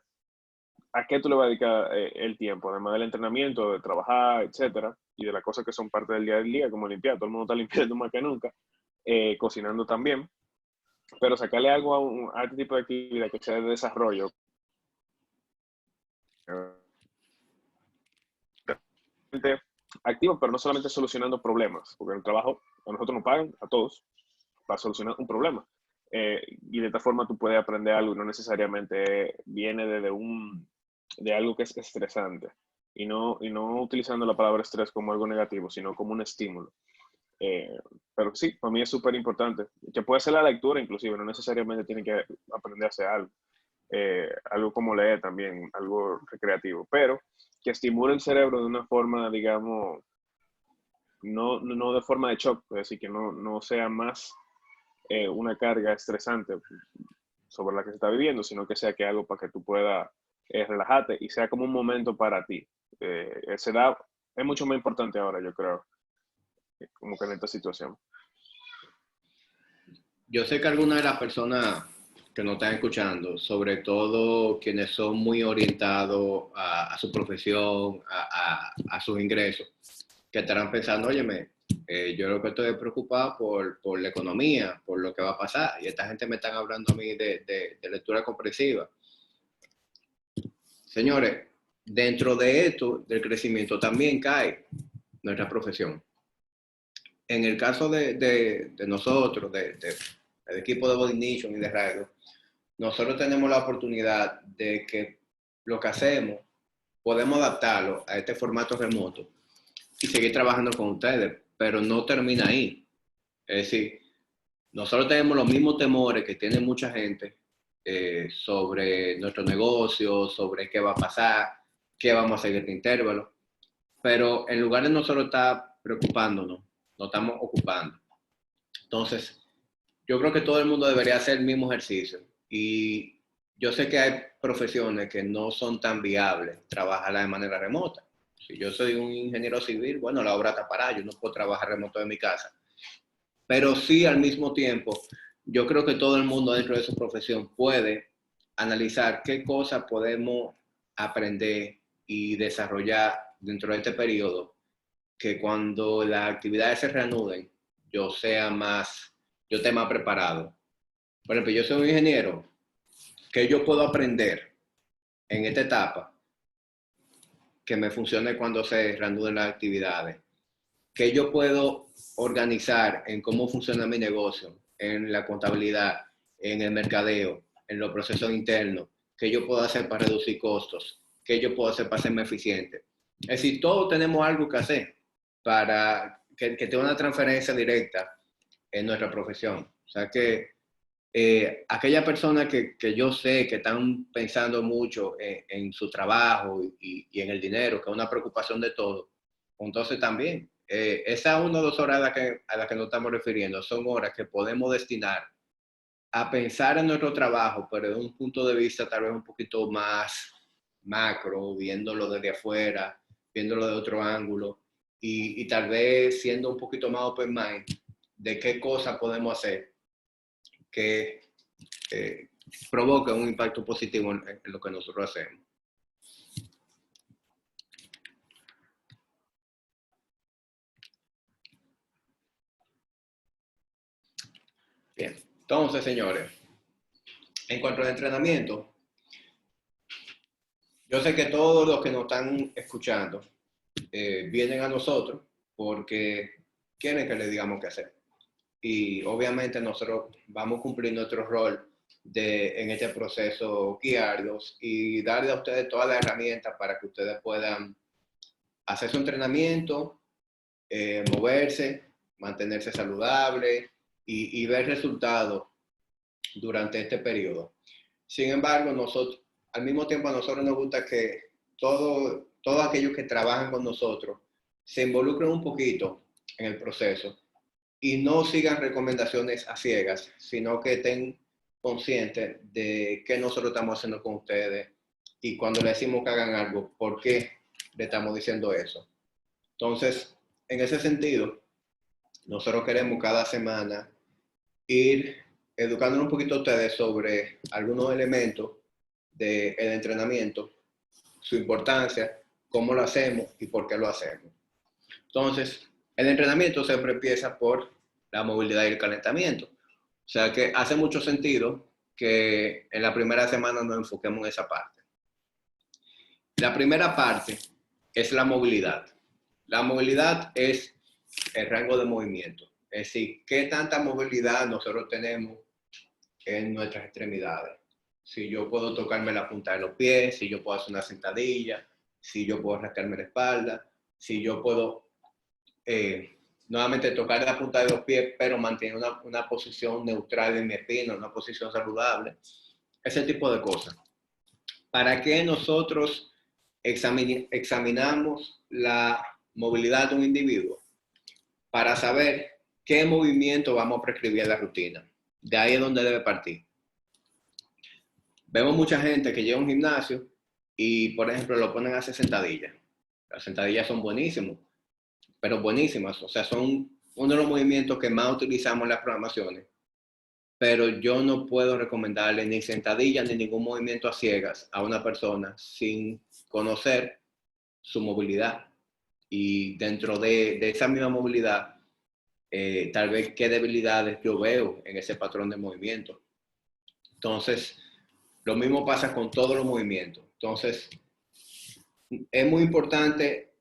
a qué tú le vas a dedicar el tiempo, además del entrenamiento, de trabajar, etcétera, y de las cosas que son parte del día a día, como limpiar. Todo el mundo está limpiando más que nunca, cocinando también. Pero sacarle algo a este tipo de actividad que sea de desarrollo, activo, pero no solamente solucionando problemas, porque en el trabajo a nosotros nos pagan, a todos, para solucionar un problema. Y de esta forma tú puedes aprender algo y no necesariamente viene de algo que es estresante. Y no utilizando la palabra estrés como algo negativo, sino como un estímulo. Pero sí, para mí es súper importante. Que puede ser la lectura inclusive, no necesariamente tiene que aprender a hacer algo. Algo como leer también, algo recreativo, pero que estimule el cerebro de una forma, digamos, no de forma de shock, es decir, que no sea más una carga estresante sobre la que se está viviendo, sino que sea que algo para que tú puedas relajarte y sea como un momento para ti. Es mucho más importante ahora, yo creo, como que en esta situación. Yo sé que algunas de las personas que nos están escuchando, sobre todo quienes son muy orientados a su profesión, a sus ingresos, que estarán pensando, óyeme, yo lo que estoy preocupado por la economía, por lo que va a pasar, y esta gente me están hablando a mí de lectura comprensiva. Señores, dentro de esto, del crecimiento, también cae nuestra profesión. En el caso de nosotros, del equipo de Body Nation y de Radio, nosotros tenemos la oportunidad de que lo que hacemos, podemos adaptarlo a este formato remoto y seguir trabajando con ustedes, pero no termina ahí. Es decir, nosotros tenemos los mismos temores que tiene mucha gente sobre nuestro negocio, sobre qué va a pasar, qué vamos a hacer en este intervalo, pero en lugar de nosotros estar preocupándonos, nos estamos ocupando. Entonces, yo creo que todo el mundo debería hacer el mismo ejercicio. Y yo sé que hay profesiones que no son tan viables trabajarla de manera remota. Si yo soy un ingeniero civil, bueno, la obra está parada, yo no puedo trabajar remoto de mi casa. Pero sí, al mismo tiempo, yo creo que todo el mundo dentro de su profesión puede analizar qué cosas podemos aprender y desarrollar dentro de este periodo, que cuando las actividades se reanuden, yo esté más preparado. Por ejemplo, yo soy un ingeniero, ¿qué yo puedo aprender en esta etapa que me funcione cuando se reanuden las actividades? ¿Qué yo puedo organizar en cómo funciona mi negocio, en la contabilidad, en el mercadeo, en los procesos internos? ¿Qué yo puedo hacer para reducir costos? ¿Qué yo puedo hacer para ser más eficiente? Es decir, todos tenemos algo que hacer para que tenga una transferencia directa en nuestra profesión. O sea que aquellas personas que yo sé que están pensando mucho en su trabajo y en el dinero, que es una preocupación de todos, entonces también, esas 1 o 2 horas a las que nos estamos refiriendo son horas que podemos destinar a pensar en nuestro trabajo, pero desde un punto de vista tal vez un poquito más macro, viéndolo desde afuera, viéndolo de otro ángulo y tal vez siendo un poquito más open mind de qué cosas podemos hacer que provoque un impacto positivo en lo que nosotros hacemos. Entonces, señores, en cuanto al entrenamiento, yo sé que todos los que nos están escuchando vienen a nosotros porque quieren que les digamos qué hacer. Y obviamente nosotros vamos a cumplir nuestro rol en este proceso, guiarlos y darle a ustedes todas las herramientas para que ustedes puedan hacer su entrenamiento, moverse, mantenerse saludable y ver resultados durante este periodo. Sin embargo, nosotros, al mismo tiempo a nosotros nos gusta que todos aquellos que trabajan con nosotros se involucren un poquito en el proceso y no sigan recomendaciones a ciegas, sino que estén conscientes de qué nosotros estamos haciendo con ustedes y cuando le decimos que hagan algo, por qué le estamos diciendo eso. Entonces, en ese sentido, nosotros queremos cada semana ir educándonos un poquito a ustedes sobre algunos elementos del entrenamiento, su importancia, cómo lo hacemos y por qué lo hacemos. Entonces, el entrenamiento siempre empieza por la movilidad y el calentamiento. O sea que hace mucho sentido que en la primera semana nos enfoquemos en esa parte. La primera parte es la movilidad. La movilidad es el rango de movimiento. Es decir, qué tanta movilidad nosotros tenemos en nuestras extremidades. Si yo puedo tocarme la punta de los pies, si yo puedo hacer una sentadilla, si yo puedo rascarme la espalda, si yo puedo nuevamente tocar la punta de los pies, pero mantener una posición neutral en mi espina, una posición saludable. Ese tipo de cosas. ¿Para qué nosotros examinamos la movilidad de un individuo? Para saber qué movimiento vamos a prescribir en la rutina. De ahí es donde debe partir. Vemos mucha gente que llega a un gimnasio y, por ejemplo, lo ponen a hacer sentadillas. Las sentadillas son buenísimas, pero buenísimas. O sea, son uno de los movimientos que más utilizamos en las programaciones. Pero yo no puedo recomendarle ni sentadillas ni ningún movimiento a ciegas a una persona sin conocer su movilidad. Y dentro de esa misma movilidad, tal vez qué debilidades yo veo en ese patrón de movimiento. Entonces, lo mismo pasa con todos los movimientos. Entonces, es muy importante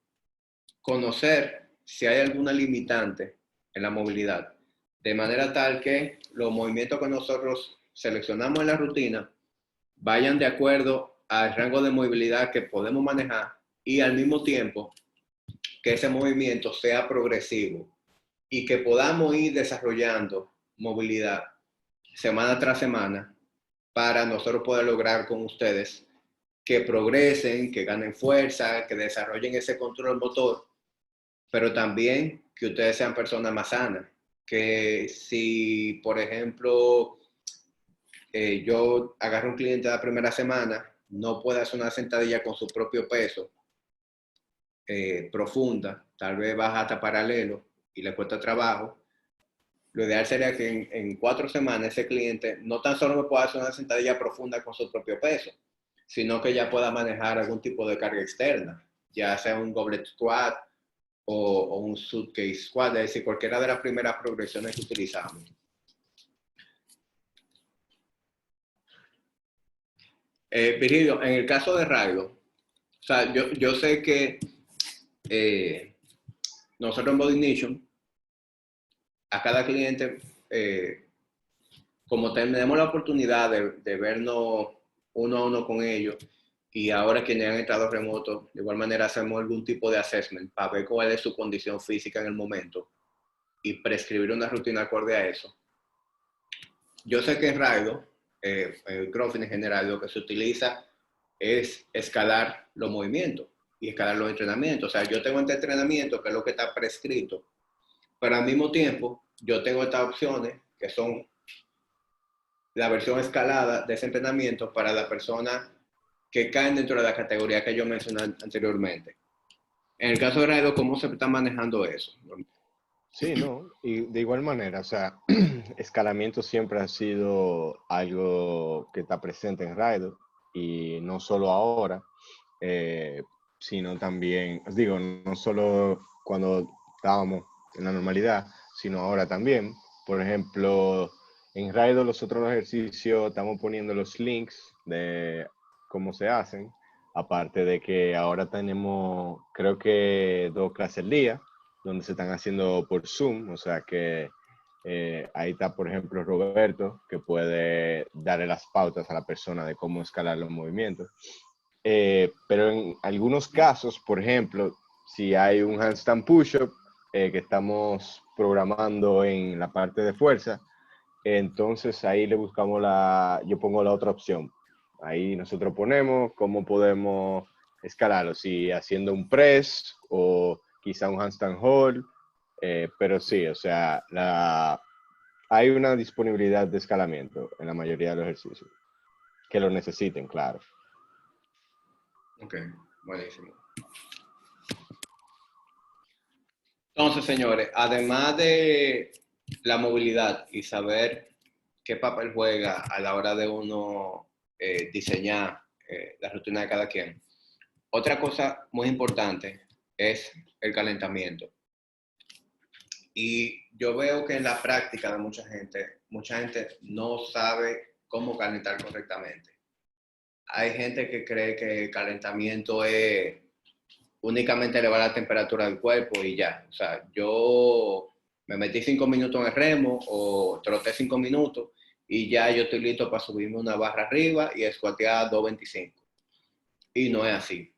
conocer si hay alguna limitante en la movilidad, de manera tal que los movimientos que nosotros seleccionamos en la rutina vayan de acuerdo al rango de movilidad que podemos manejar y al mismo tiempo que ese movimiento sea progresivo y que podamos ir desarrollando movilidad semana tras semana para nosotros poder lograr con ustedes que progresen, que ganen fuerza, que desarrollen ese control motor, pero también que ustedes sean personas más sanas. Que si, por ejemplo, yo agarro un cliente la primera semana, no puede hacer una sentadilla con su propio peso profunda, tal vez baja hasta paralelo y le cuesta trabajo, lo ideal sería que en 4 semanas ese cliente no tan solo me pueda hacer una sentadilla profunda con su propio peso, sino que ya pueda manejar algún tipo de carga externa, ya sea un goblet squat o un suitcase squat, es decir, cualquiera de las primeras progresiones que utilizamos. Virgilio, en el caso de Raido, o sea, yo sé que nosotros en Body Nation, a cada cliente, como tenemos la oportunidad de vernos uno a uno con ellos, y ahora quienes han estado remotos, de igual manera hacemos algún tipo de assessment para ver cuál es su condición física en el momento y prescribir una rutina acorde a eso. Yo sé que en Raido, el CrossFit en general, lo que se utiliza es escalar los movimientos y escalar los entrenamientos. O sea, yo tengo este entrenamiento que es lo que está prescrito, pero al mismo tiempo yo tengo estas opciones que son la versión escalada de ese entrenamiento para las personas que caen dentro de la categoría que yo mencioné anteriormente. En el caso de Raido, ¿cómo se está manejando eso? Sí, no, y de igual manera, o sea, escalamiento siempre ha sido algo que está presente en Raido, y no solo ahora, sino también, digo, no solo cuando estábamos en la normalidad, sino ahora también. Por ejemplo, en Raido los otros ejercicios estamos poniendo los links de cómo se hacen. Aparte de que ahora tenemos, creo que 2 clases al día, donde se están haciendo por Zoom. O sea que ahí está, por ejemplo, Roberto, que puede darle las pautas a la persona de cómo escalar los movimientos. Pero en algunos casos, por ejemplo, si hay un handstand push-up que estamos programando en la parte de fuerza, entonces ahí le buscamos yo pongo la otra opción. Ahí nosotros ponemos cómo podemos escalarlo, si haciendo un press o quizá un handstand hold, pero sí, o sea, hay una disponibilidad de escalamiento en la mayoría de los ejercicios, que lo necesiten, claro. Ok, buenísimo. Entonces, señores, además de la movilidad y saber qué papel juega a la hora de uno diseñar la rutina de cada quien, otra cosa muy importante es el calentamiento. Y yo veo que en la práctica de mucha gente no sabe cómo calentar correctamente. Hay gente que cree que el calentamiento es únicamente elevar la temperatura del cuerpo y ya. O sea, yo me metí 5 minutos en el remo o troté 5 minutos y ya yo estoy listo para subirme una barra arriba y squatear 225. Y no es así.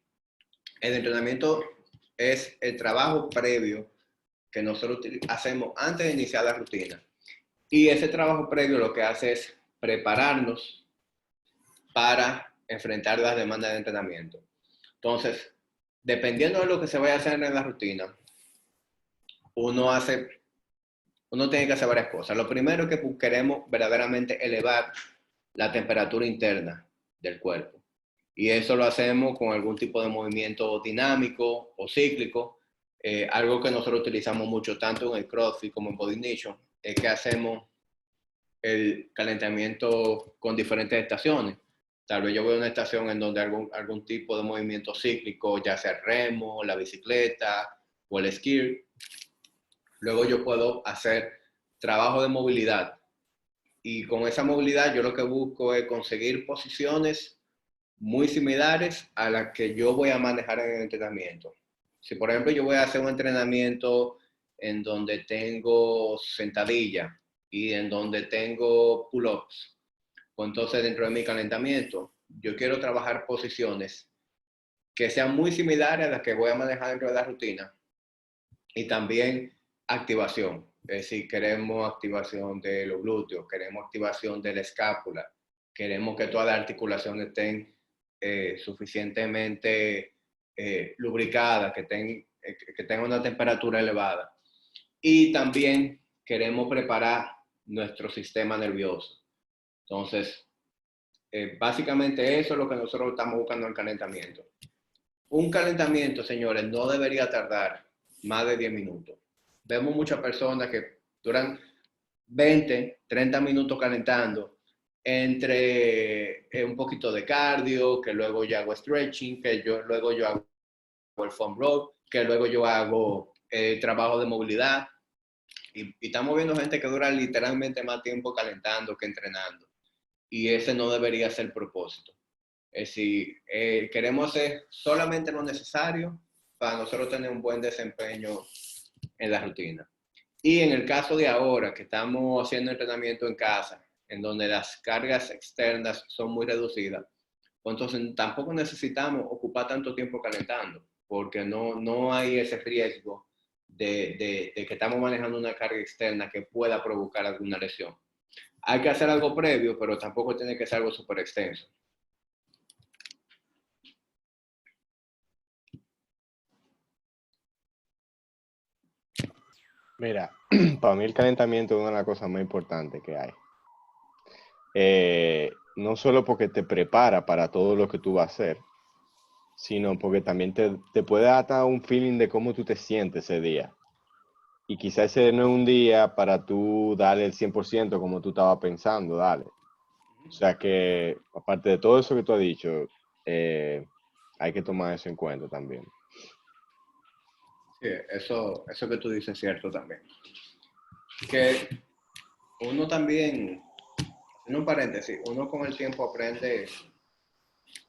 El entrenamiento es el trabajo previo que nosotros hacemos antes de iniciar la rutina. Y ese trabajo previo lo que hace es prepararnos para enfrentar las demandas de entrenamiento. Entonces, dependiendo de lo que se vaya a hacer en la rutina, uno tiene que hacer varias cosas. Lo primero es que queremos verdaderamente elevar la temperatura interna del cuerpo. Y eso lo hacemos con algún tipo de movimiento dinámico o cíclico. Algo que nosotros utilizamos mucho tanto en el CrossFit como en Body Nation es que hacemos el calentamiento con diferentes estaciones. Tal vez yo voy a una estación en donde algún tipo de movimiento cíclico, ya sea el remo, la bicicleta o el esquí. Luego yo puedo hacer trabajo de movilidad. Y con esa movilidad yo lo que busco es conseguir posiciones muy similares a las que yo voy a manejar en el entrenamiento. Si por ejemplo yo voy a hacer un entrenamiento en donde tengo sentadilla y en donde tengo pull-ups, pues entonces dentro de mi calentamiento yo quiero trabajar posiciones que sean muy similares a las que voy a manejar dentro de la rutina y también activación. Es decir, queremos activación de los glúteos, queremos activación de la escápula, queremos que todas las articulaciones estén suficientemente lubricadas, que tengan una temperatura elevada. Y también queremos preparar nuestro sistema nervioso. Entonces, básicamente eso es lo que nosotros estamos buscando en el calentamiento. Un calentamiento, señores, no debería tardar más de 10 minutos. Vemos muchas personas que duran 20, 30 minutos calentando entre un poquito de cardio, que luego yo hago stretching, luego yo hago el foam roll, que luego yo hago trabajo de movilidad. Y estamos viendo gente que dura literalmente más tiempo calentando que entrenando. Y ese no debería ser el propósito. Es decir, queremos hacer solamente lo necesario para nosotros tener un buen desempeño en la rutina. Y en el caso de ahora, que estamos haciendo entrenamiento en casa, en donde las cargas externas son muy reducidas, pues entonces tampoco necesitamos ocupar tanto tiempo calentando, porque no hay ese riesgo de que estamos manejando una carga externa que pueda provocar alguna lesión. Hay que hacer algo previo, pero tampoco tiene que ser algo súper extenso. Mira, para mí el calentamiento es una de las cosas más importantes que hay. No solo porque te prepara para todo lo que tú vas a hacer, sino porque también te puede dar un feeling de cómo tú te sientes ese día. Y quizás ese no es un día para tú darle el 100% como tú estabas pensando, dale. O sea que, aparte de todo eso que tú has dicho, hay que tomar eso en cuenta también. Sí, eso que tú dices es cierto también. Que uno también en un paréntesis, uno con el tiempo aprende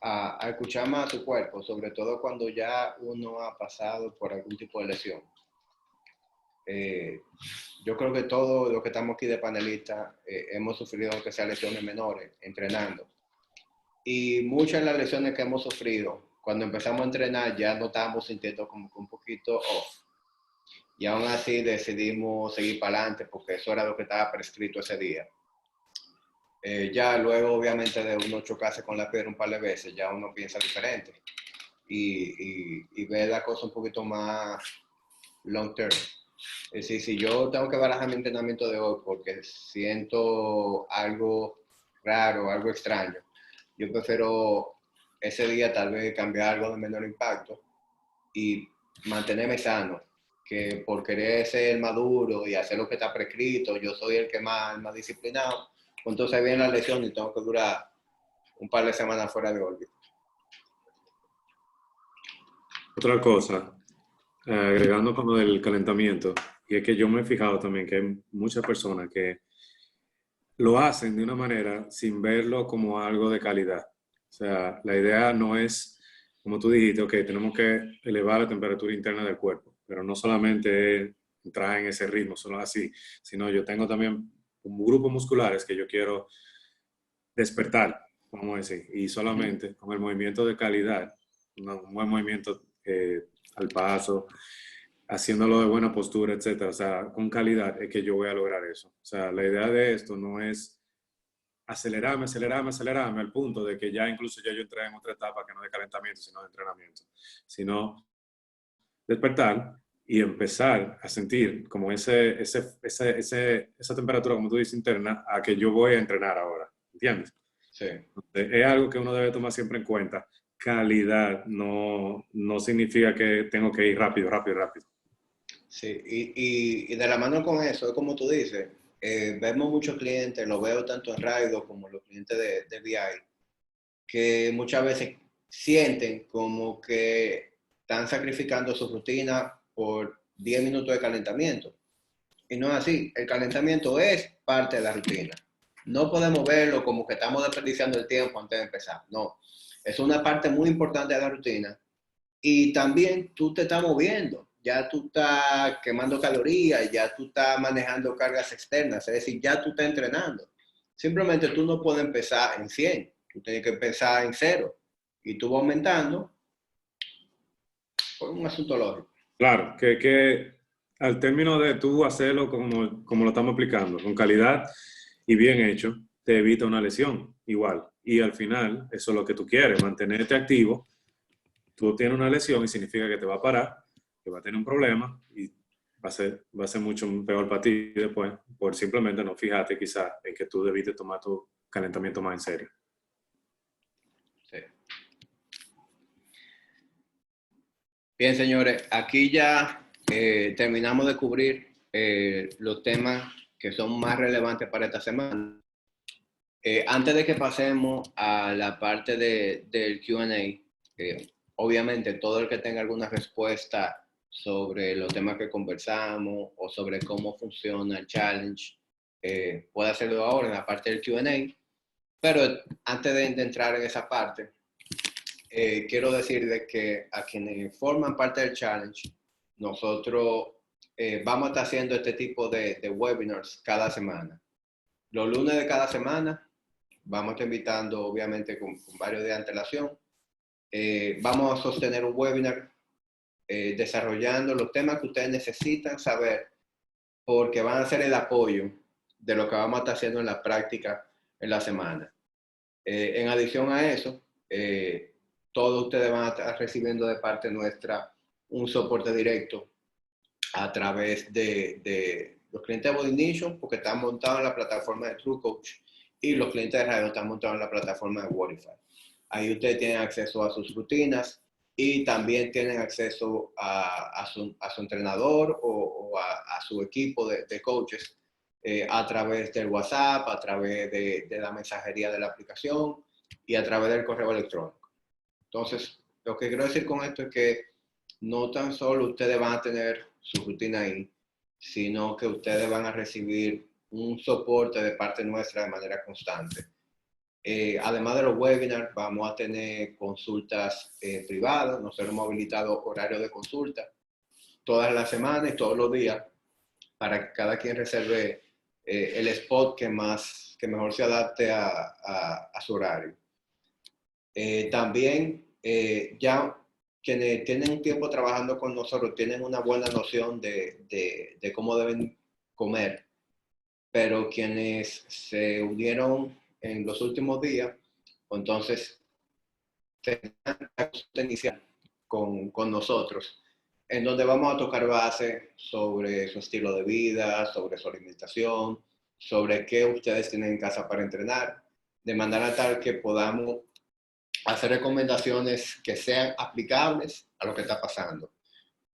a escuchar más a su cuerpo, sobre todo cuando ya uno ha pasado por algún tipo de lesión. Yo creo que todos los que estamos aquí de panelistas hemos sufrido, aunque sea lesiones menores, entrenando. Y muchas de las lesiones que hemos sufrido, cuando empezamos a entrenar ya nos estábamos sintiendo como que un poquito off. Y aún así decidimos seguir para adelante porque eso era lo que estaba prescrito ese día. Ya luego, obviamente, de uno chocarse con la piedra un par de veces, ya uno piensa diferente y ve la cosa un poquito más long term. Es decir, si yo tengo que barajar mi entrenamiento de hoy porque siento algo raro, algo extraño, yo prefiero ese día tal vez cambiar algo de menor impacto y mantenerme sano, que por querer ser maduro y hacer lo que está prescrito, yo soy el que más disciplinado, entonces viene la lesión y tengo que durar un par de semanas fuera de órbita. Otra cosa, agregando con lo del calentamiento, y es que yo me he fijado también que hay muchas personas que lo hacen de una manera sin verlo como algo de calidad. O sea, la idea no es, como tú dijiste, ok, tenemos que elevar la temperatura interna del cuerpo, pero no solamente entrar en ese ritmo, solo así, sino yo tengo también un grupo musculares que yo quiero despertar, vamos a decir, y solamente con el movimiento de calidad, un buen movimiento al paso, haciéndolo de buena postura, etcétera, o sea, con calidad es que yo voy a lograr eso. O sea, la idea de esto no es acelerarme al punto de que ya incluso ya yo entré en otra etapa que no de calentamiento, sino de entrenamiento, sino despertar y empezar a sentir como esa temperatura, como tú dices, interna, a que yo voy a entrenar ahora, ¿entiendes? Sí. Es algo que uno debe tomar siempre en cuenta. Calidad no significa que tengo que ir rápido. Sí, y de la mano con eso, es como tú dices, vemos muchos clientes, lo veo tanto en Raido como los clientes de VI, que muchas veces sienten como que están sacrificando su rutina por 10 minutos de calentamiento. Y no es así, el calentamiento es parte de la rutina. No podemos verlo como que estamos desperdiciando el tiempo antes de empezar, no. Es una parte muy importante de la rutina. Y también tú te estás moviendo, ya tú estás quemando calorías, ya tú estás manejando cargas externas, es decir, ya tú estás entrenando. Simplemente tú no puedes empezar en 100, tú tienes que empezar en 0 y tú vas aumentando por un asunto lógico. Claro, que al término de tú hacerlo como lo estamos aplicando, con calidad y bien hecho, te evita una lesión igual. Y al final, eso es lo que tú quieres, mantenerte activo. Tú tienes una lesión y significa que te va a parar, que va a tener un problema y va a ser mucho peor para ti después, por simplemente no fijarte quizás en que tú debiste tomar tu calentamiento más en serio. Sí. Bien, señores, aquí ya terminamos de cubrir los temas que son más relevantes para esta semana. Antes de que pasemos a la parte del Q&A, obviamente todo el que tenga alguna respuesta sobre los temas que conversamos o sobre cómo funciona el challenge, puede hacerlo ahora en la parte del Q&A. Pero antes de entrar en esa parte, quiero decirles que a quienes forman parte del challenge, nosotros vamos a estar haciendo este tipo de webinars cada semana. Los lunes de cada semana vamos a estar invitando, obviamente, con varios días de antelación. Vamos a sostener un webinar desarrollando los temas que ustedes necesitan saber, porque van a ser el apoyo de lo que vamos a estar haciendo en la práctica en la semana. En adición a eso, todos ustedes van a estar recibiendo de parte nuestra un soporte directo a través de los clientes de Body Nation, porque están montados en la plataforma de TrueCoach, y los clientes de radio están montados en la plataforma de Wodify. Ahí ustedes tienen acceso a sus rutinas y también tienen acceso a su entrenador o a su equipo de coaches a través del WhatsApp, a través de la mensajería de la aplicación y a través del correo electrónico. Entonces, lo que quiero decir con esto es que no tan solo ustedes van a tener su rutina ahí, sino que ustedes van a recibir un soporte de parte nuestra de manera constante. Además de los webinars, vamos a tener consultas privadas. Nosotros hemos habilitado horarios de consulta todas las semanas y todos los días para que cada quien reserve el spot que mejor se adapte a su horario. También ya quienes tienen un tiempo trabajando con nosotros tienen una buena noción de cómo deben comer, pero quienes se unieron en los últimos días, entonces tendrán la consulta inicial con nosotros, en donde vamos a tocar base sobre su estilo de vida, sobre su alimentación, sobre qué ustedes tienen en casa para entrenar, de manera tal que podamos hacer recomendaciones que sean aplicables a lo que está pasando.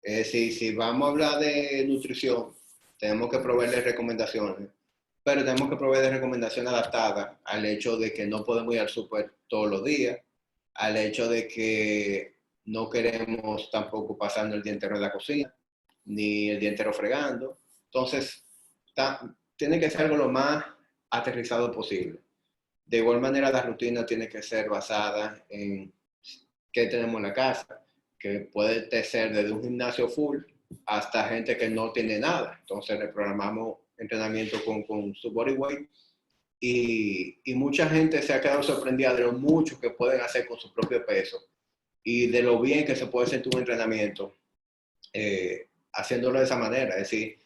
Es decir, si vamos a hablar de nutrición, tenemos que proveerles recomendaciones, pero tenemos que proveer recomendaciones adaptadas al hecho de que no podemos ir al súper todos los días, al hecho de que no queremos tampoco pasando el día entero en la cocina, ni el día entero fregando. Entonces, tiene que ser algo lo más aterrizado posible. De igual manera, la rutina tiene que ser basada en qué tenemos en la casa, que puede ser desde un gimnasio full hasta gente que no tiene nada. Entonces, reprogramamos entrenamiento con su body weight y mucha gente se ha quedado sorprendida de lo mucho que pueden hacer con su propio peso y de lo bien que se puede sentir un entrenamiento haciéndolo de esa manera. Es decir,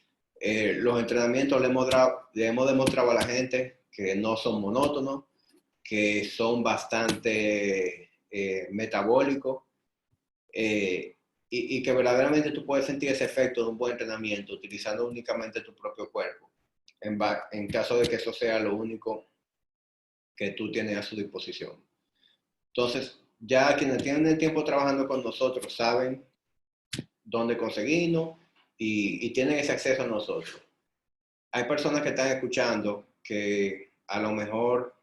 los entrenamientos le hemos demostrado a la gente que no son monótonos, que son bastante metabólicos y que verdaderamente tú puedes sentir ese efecto de un buen entrenamiento utilizando únicamente tu propio cuerpo, en caso de que eso sea lo único que tú tienes a su disposición. Entonces, ya quienes tienen el tiempo trabajando con nosotros saben dónde conseguirnos y tienen ese acceso a nosotros. Hay personas que están escuchando que a lo mejor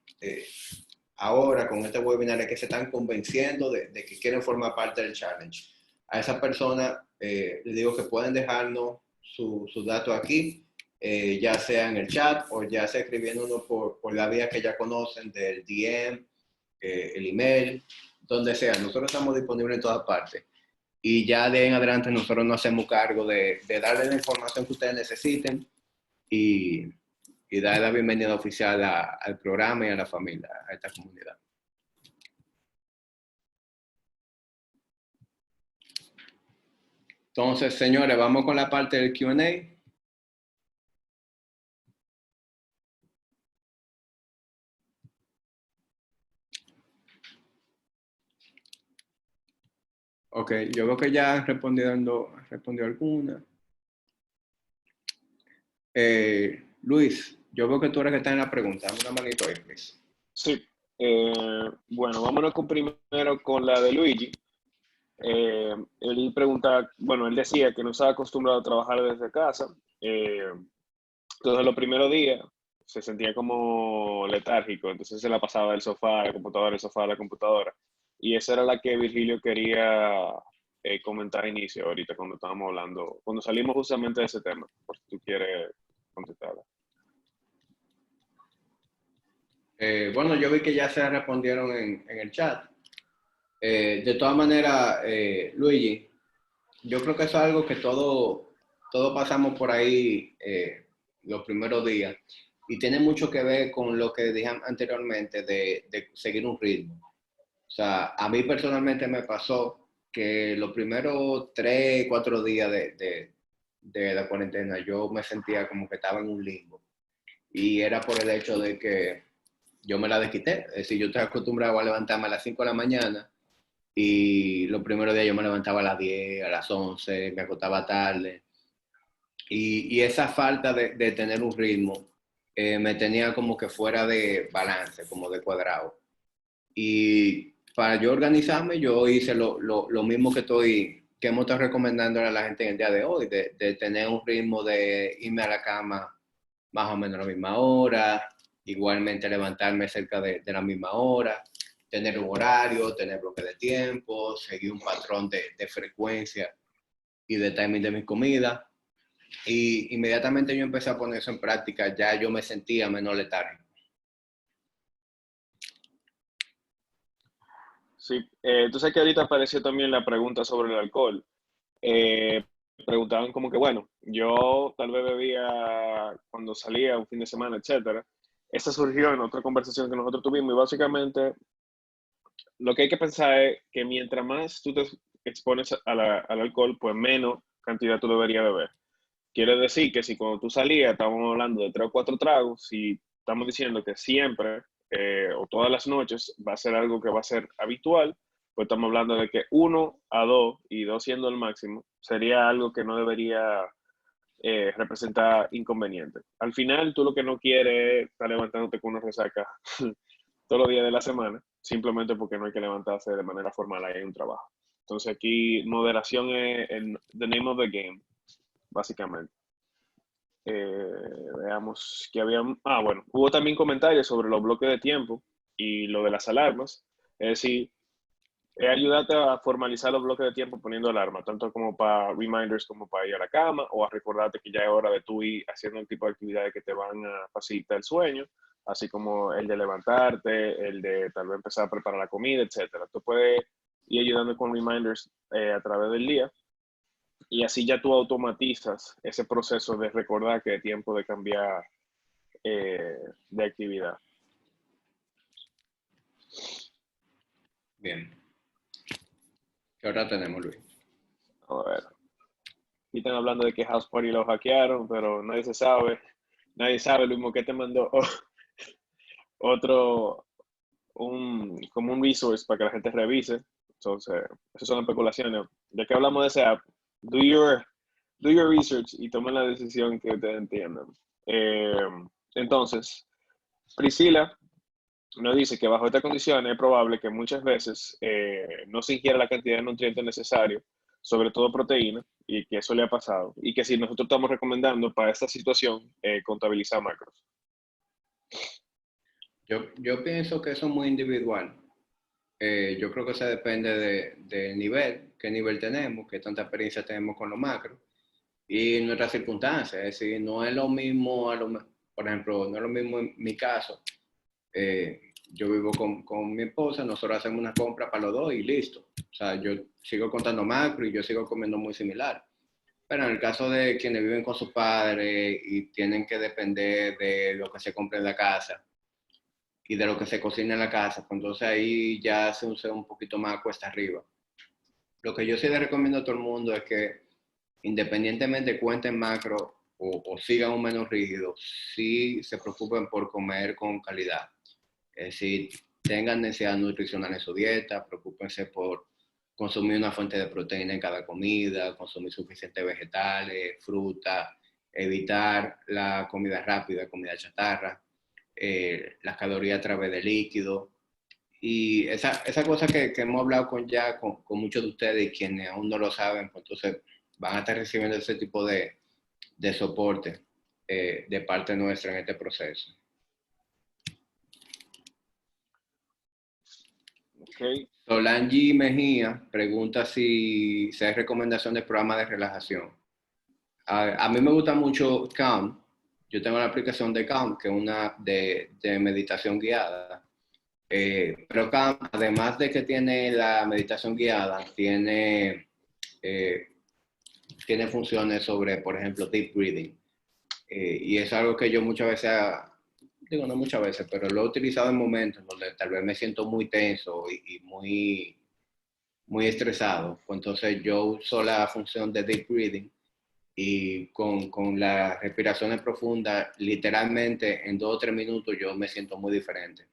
ahora con este webinar es que se están convenciendo de que quieren formar parte del challenge. A esas personas les digo que pueden dejarnos sus datos aquí, ya sea en el chat o ya sea escribiéndonos por la vía que ya conocen del DM, el email, donde sea. Nosotros estamos disponibles en todas partes. Y ya de en adelante nosotros nos hacemos cargo de darles la información que ustedes necesiten y darle la bienvenida oficial al programa y a la familia, a esta comunidad. Entonces, señores, vamos con la parte del Q&A. Ok, yo veo que ya respondió alguna. Luis, yo veo que tú eres que está en la pregunta. Dame una manito ahí, please. Sí. Bueno, vámonos primero con la de Luigi. Él pregunta, bueno, él decía que no estaba acostumbrado a trabajar desde casa. Entonces, los primeros días se sentía como letárgico. Entonces, se la pasaba del sofá a la computadora, del sofá a la computadora. Y esa era la que Virgilio quería comentar a inicio ahorita cuando estábamos hablando, cuando salimos justamente de ese tema, por si tú quieres contestarla. Bueno, yo vi que ya se respondieron en el chat. De todas maneras, Luigi, yo creo que eso es algo que todos pasamos por ahí los primeros días y tiene mucho que ver con lo que dije anteriormente de seguir un ritmo. O sea, a mí personalmente me pasó que los primeros 3, 4 días de la cuarentena yo me sentía como que estaba en un limbo y era por el hecho de que yo me la desquité. Es decir, yo estoy acostumbrado a levantarme a las 5 de la mañana y los primeros días yo me levantaba a las 10, a las 11, me acostaba tarde. Y esa falta de tener un ritmo me tenía como que fuera de balance, como de cuadrado. Y para yo organizarme, yo hice lo mismo que hemos estado recomendando a la gente en el día de hoy, de tener un ritmo de irme a la cama más o menos a la misma hora, igualmente levantarme cerca de la misma hora, tener un horario, tener bloque de tiempo, seguir un patrón de frecuencia y de timing de mi comida. Y inmediatamente yo empecé a poner eso en práctica, ya yo me sentía menos letárgico. Sí, tú sabes que ahorita apareció también la pregunta sobre el alcohol. Eh, Preguntaban como que, bueno, yo tal vez bebía cuando salía un fin de semana, etcétera. Esa surgió en otra conversación que nosotros tuvimos y básicamente lo que hay que pensar es que mientras más tú te expones al alcohol, pues menos cantidad tú deberías beber. Quiere decir que si cuando tú salías, estábamos hablando de 3 o 4 tragos, si estamos diciendo que siempre o todas las noches va a ser algo que va a ser habitual, pues estamos hablando de que 1 a 2 y 2 siendo el máximo, sería algo que no debería representar inconveniente. Al final, tú lo que no quieres es estar levantándote con una resaca todos los días de la semana, simplemente porque no hay que levantarse de manera formal ahí en un trabajo. Entonces aquí moderación es the name of the game, básicamente. Veamos que había... Ah, bueno, hubo también comentarios sobre los bloques de tiempo y lo de las alarmas. Es decir, ayúdate a formalizar los bloques de tiempo poniendo alarma, tanto como para reminders como para ir a la cama o a recordarte que ya es hora de tú ir haciendo un tipo de actividades que te van a facilitar el sueño, así como el de levantarte, el de tal vez empezar a preparar la comida, etcétera. Tú puedes ir ayudando con reminders a través del día y así ya tú automatizas ese proceso de recordar que es tiempo de cambiar de actividad. Bien. ¿Qué hora tenemos, Luis? A ver. Y están hablando de que House Party lo hackearon, pero nadie se sabe. Nadie sabe, Luis Moquete mandó otro, como un resource para que la gente revise. Entonces, esas son especulaciones. Ya que hablamos de ese app, do your research y tomen la decisión que ustedes entiendan. Entonces, Priscila nos dice que bajo estas condiciones es probable que muchas veces no se ingiera la cantidad de nutrientes necesarios, sobre todo proteína, y que eso le ha pasado. Y que si nosotros estamos recomendando para esta situación contabilizar macros. Yo pienso que eso es muy individual. Yo creo que eso depende del nivel, qué nivel tenemos, qué tanta experiencia tenemos con los macros y nuestras circunstancias. Es decir, no es lo mismo, por ejemplo, no es lo mismo en mi caso. Yo vivo con mi esposa, nosotros hacemos una compra para los dos y listo. O sea, yo sigo contando macro y yo sigo comiendo muy similar. Pero en el caso de quienes viven con sus padres y tienen que depender de lo que se compra en la casa y de lo que se cocina en la casa, pues entonces ahí ya se usa un poquito más cuesta arriba. Lo que yo sí le recomiendo a todo el mundo es que independientemente cuenten macro o sigan un menú rígido, sí se preocupen por comer con calidad. Es decir, tengan necesidad nutricional en su dieta, preocúpense por consumir una fuente de proteína en cada comida, consumir suficientes vegetales, fruta, evitar la comida rápida, comida chatarra, las calorías a través de líquido. Y esa cosa que hemos hablado con muchos de ustedes y quienes aún no lo saben, pues entonces van a estar recibiendo ese tipo de soporte de parte nuestra en este proceso. Okay. Solange Mejía pregunta si hay recomendación de programas de relajación. A mí me gusta mucho Calm. Yo tengo la aplicación de Calm, que es una de meditación guiada. Pero Calm, además de que tiene la meditación guiada, tiene funciones sobre, por ejemplo, deep breathing. Y es algo que yo muchas veces, digo no muchas veces, pero lo he utilizado en momentos donde tal vez me siento muy tenso y muy estresado. Pues entonces yo uso la función de deep breathing y con las respiraciones profundas, literalmente en 2 o 3 minutos yo me siento muy diferente.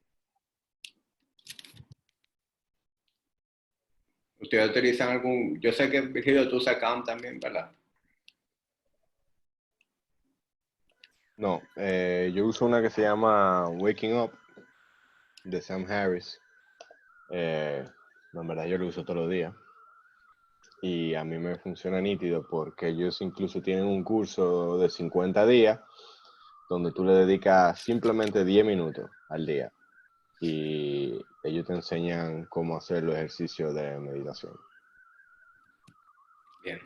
¿Ustedes utilizan algún? Yo sé que Virgilio tú usas Calm también, ¿verdad? No, yo uso una que se llama Waking Up de Sam Harris. No, en verdad yo lo uso todos los días. Y a mí me funciona nítido porque ellos incluso tienen un curso de 50 días donde tú le dedicas simplemente 10 minutos al día. Y ellos te enseñan cómo hacer los ejercicios de meditación. Bien.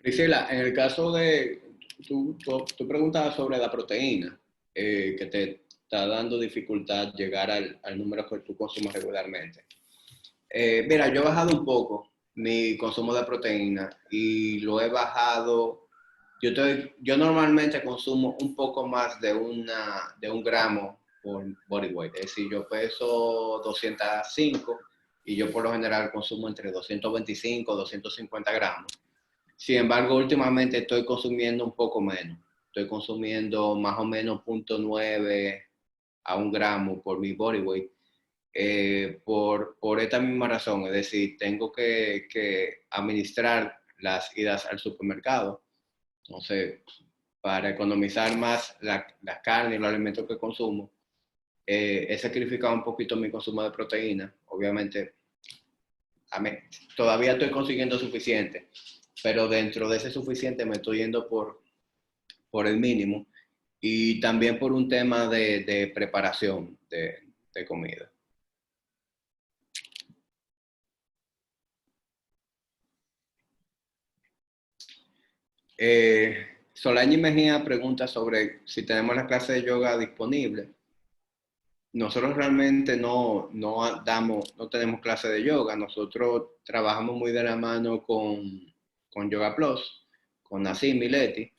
Priscila, en el caso de, tú preguntabas sobre la proteína, que te está dando dificultad llegar al número que tú consumes regularmente. Mira, yo he bajado un poco mi consumo de proteína y lo he bajado. Yo normalmente consumo un poco más de un gramo por body weight. Es decir, yo peso 205 y yo por lo general consumo entre 225 y 250 gramos. Sin embargo, últimamente estoy consumiendo un poco menos. Estoy consumiendo más o menos 0.9 a 1 gramo por mi body weight. Por esta misma razón, es decir, tengo que administrar las idas al supermercado. Entonces, para economizar más la carne y los alimentos que consumo, he sacrificado un poquito mi consumo de proteína. Obviamente, todavía estoy consiguiendo suficiente, pero dentro de ese suficiente me estoy yendo por el mínimo y también por un tema de preparación de comida. Solange Mejía pregunta sobre si tenemos la clase de yoga disponible. Nosotros realmente no tenemos clase de yoga. Nosotros trabajamos muy de la mano con Yoga Plus, con Nassim Mileti.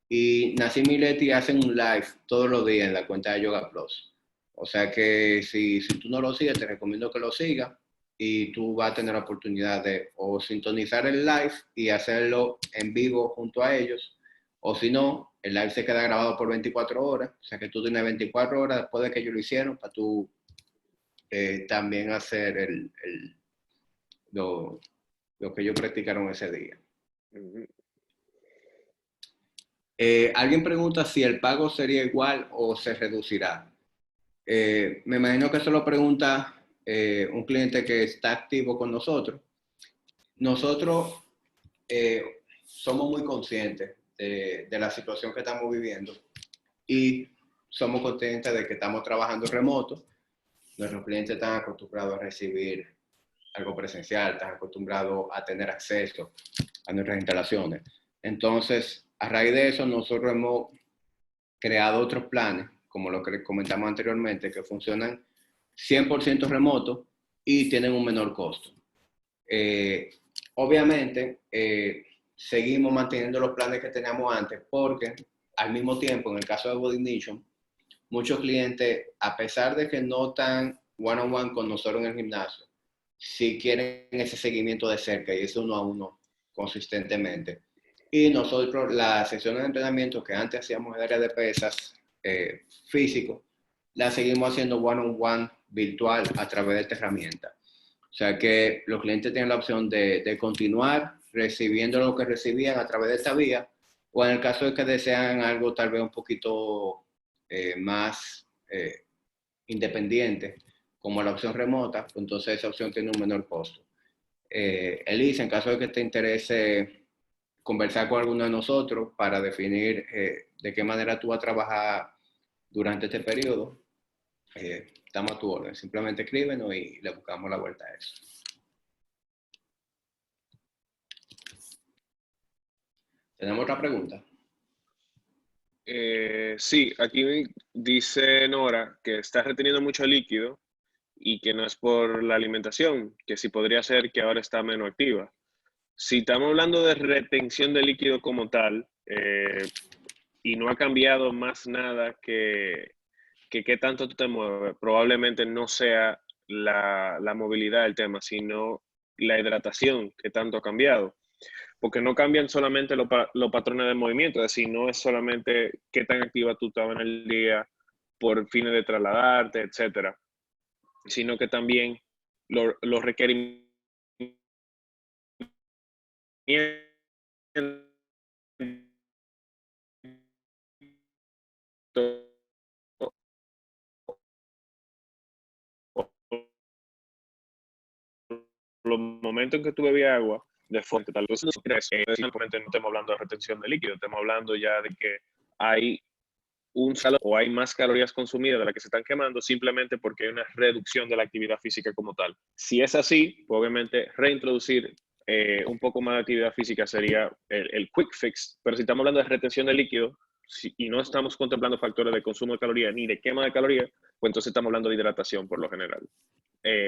Y Nassim Mileti hacen un live todos los días en la cuenta de Yoga Plus. O sea que si tú no lo sigues, te recomiendo que lo sigas y tú vas a tener la oportunidad de o sintonizar el live y hacerlo en vivo junto a ellos, o si no, el live se queda grabado por 24 horas, o sea que tú tienes 24 horas después de que ellos lo hicieron para tú también hacer lo que ellos practicaron ese día. Alguien pregunta si el pago sería igual o se reducirá. Me imagino que eso lo pregunta un cliente que está activo con nosotros. Nosotros somos muy conscientes de la situación que estamos viviendo y somos conscientes de que estamos trabajando remoto. Nuestros clientes están acostumbrados a recibir algo presencial, están acostumbrados a tener acceso a nuestras instalaciones. Entonces, a raíz de eso, nosotros hemos creado otros planes, como lo que comentamos anteriormente, que funcionan 100% remoto y tienen un menor costo. Obviamente, seguimos manteniendo los planes que teníamos antes porque al mismo tiempo, en el caso de Body Nation, muchos clientes, a pesar de que no están one-on-one con nosotros en el gimnasio, sí quieren ese seguimiento de cerca y ese 1-a-1 consistentemente. Y nosotros, las sesiones de entrenamiento que antes hacíamos en el área de pesas físico, las seguimos haciendo one-on-one virtual a través de esta herramienta. O sea que los clientes tienen la opción de continuar recibiendo lo que recibían a través de esta vía, o en el caso de que desean algo tal vez un poquito más independiente, como la opción remota, pues entonces esa opción tiene un menor costo. Elisa, en caso de que te interese conversar con alguno de nosotros para definir de qué manera tú vas a trabajar durante este periodo, estamos a tu orden. Simplemente escríbenos y le buscamos la vuelta a eso. ¿Tenemos otra pregunta? Sí, aquí dice Nora que está reteniendo mucho líquido y que no es por la alimentación, que sí podría ser que ahora está menos activa. Si estamos hablando de retención de líquido como tal, y no ha cambiado más nada que qué tanto tú te mueves, probablemente no sea la movilidad el tema, sino la hidratación que tanto ha cambiado. Porque no cambian solamente los patrones de movimiento, es decir, no es solamente qué tan activa tú estabas en el día por fines de trasladarte, etcétera, sino que también los requerimientos los momentos en que tú bebías agua de fuente, tal vez no estamos hablando de retención de líquido, estamos hablando ya de que hay o hay más calorías consumidas de las que se están quemando simplemente porque hay una reducción de la actividad física como tal. Si es así, pues obviamente reintroducir un poco más de actividad física sería el quick fix, pero si estamos hablando de retención de líquido y no estamos contemplando factores de consumo de calorías ni de quema de calorías, pues entonces estamos hablando de hidratación por lo general.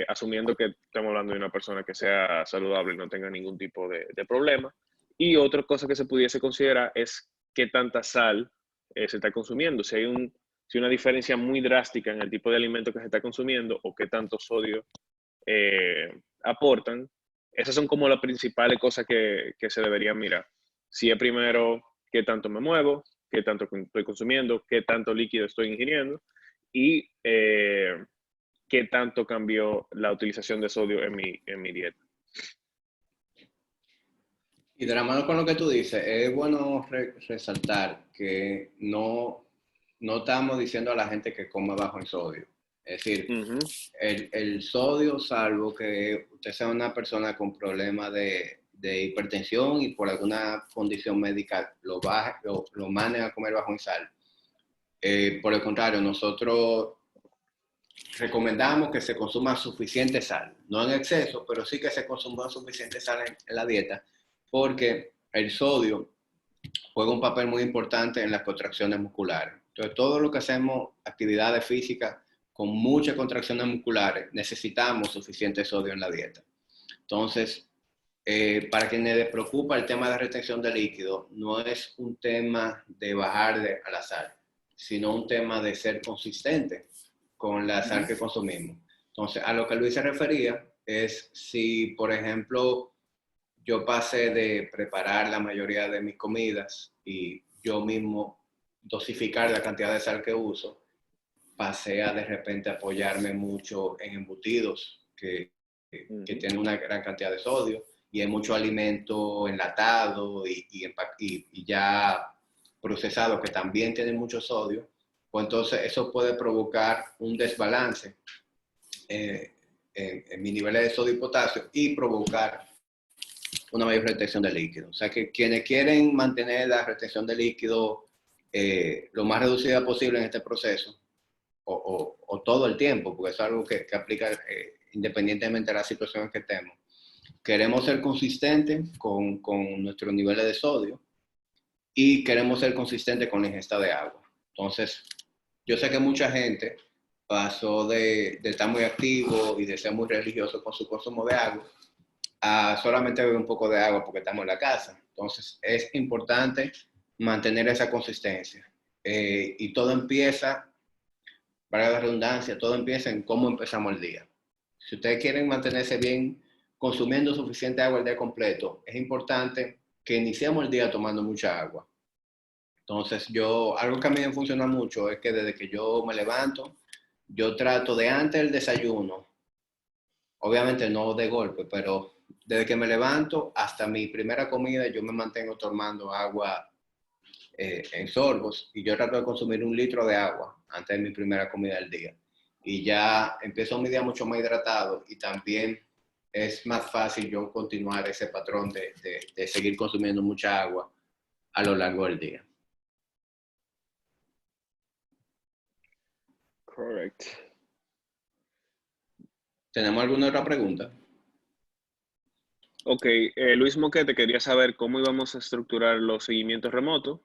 Asumiendo que estamos hablando de una persona que sea saludable y no tenga ningún tipo de problema. Y otra cosa que se pudiese considerar es qué tanta sal se está consumiendo. Si hay una diferencia muy drástica en el tipo de alimento que se está consumiendo o qué tanto sodio aportan, esas son como las principales cosas que se deberían mirar. Si es primero qué tanto me muevo, qué tanto estoy consumiendo, qué tanto líquido estoy ingiriendo y qué tanto cambió la utilización de sodio en mi dieta. Y de la mano con lo que tú dices, es bueno resaltar que no estamos diciendo a la gente que coma bajo en sodio. Es decir, el sodio, salvo que usted sea una persona con problemas de hipertensión y por alguna condición médica lo manden a comer bajo en sal. Por el contrario, nosotros recomendamos que se consuma suficiente sal, no en exceso, pero sí que se consuma suficiente sal en la dieta, porque el sodio juega un papel muy importante en las contracciones musculares. Entonces, todo lo que hacemos, actividades físicas con muchas contracciones musculares, necesitamos suficiente sodio en la dieta. Entonces, para quienes les preocupa el tema de retención de líquido, no es un tema de bajar a la sal, sino un tema de ser consistente con la sal que consumimos. Entonces, a lo que Luis se refería es si, por ejemplo, yo pasé de preparar la mayoría de mis comidas y yo mismo dosificar la cantidad de sal que uso, pasé a de repente apoyarme mucho en embutidos que tienen una gran cantidad de sodio y hay mucho alimento enlatado y ya procesado que también tienen mucho sodio, pues entonces eso puede provocar un desbalance en mis niveles de sodio y potasio y provocar una mayor retención de líquido. O sea que quienes quieren mantener la retención de líquido lo más reducida posible en este proceso, o todo el tiempo, porque es algo que aplica independientemente de las situaciones que estemos. Queremos ser consistentes con nuestros niveles de sodio y queremos ser consistentes con la ingesta de agua. Entonces, yo sé que mucha gente pasó de estar muy activo y de ser muy religioso con su consumo de agua a solamente beber un poco de agua porque estamos en la casa. Entonces, es importante mantener esa consistencia. Y todo empieza, para la redundancia, todo empieza en cómo empezamos el día. Si ustedes quieren mantenerse bien, consumiendo suficiente agua el día completo, es importante que iniciemos el día tomando mucha agua. Entonces, algo que a mí me funciona mucho es que desde que yo me levanto, yo trato de antes del desayuno, obviamente no de golpe, pero desde que me levanto hasta mi primera comida, yo me mantengo tomando agua en sorbos y yo trato de consumir 1 litro de agua antes de mi primera comida del día. Y ya empiezo mi día mucho más hidratado y también es más fácil yo continuar ese patrón de seguir consumiendo mucha agua a lo largo del día. Correcto. ¿Tenemos alguna otra pregunta? Ok, Luis Moquete quería saber cómo íbamos a estructurar los seguimientos remotos,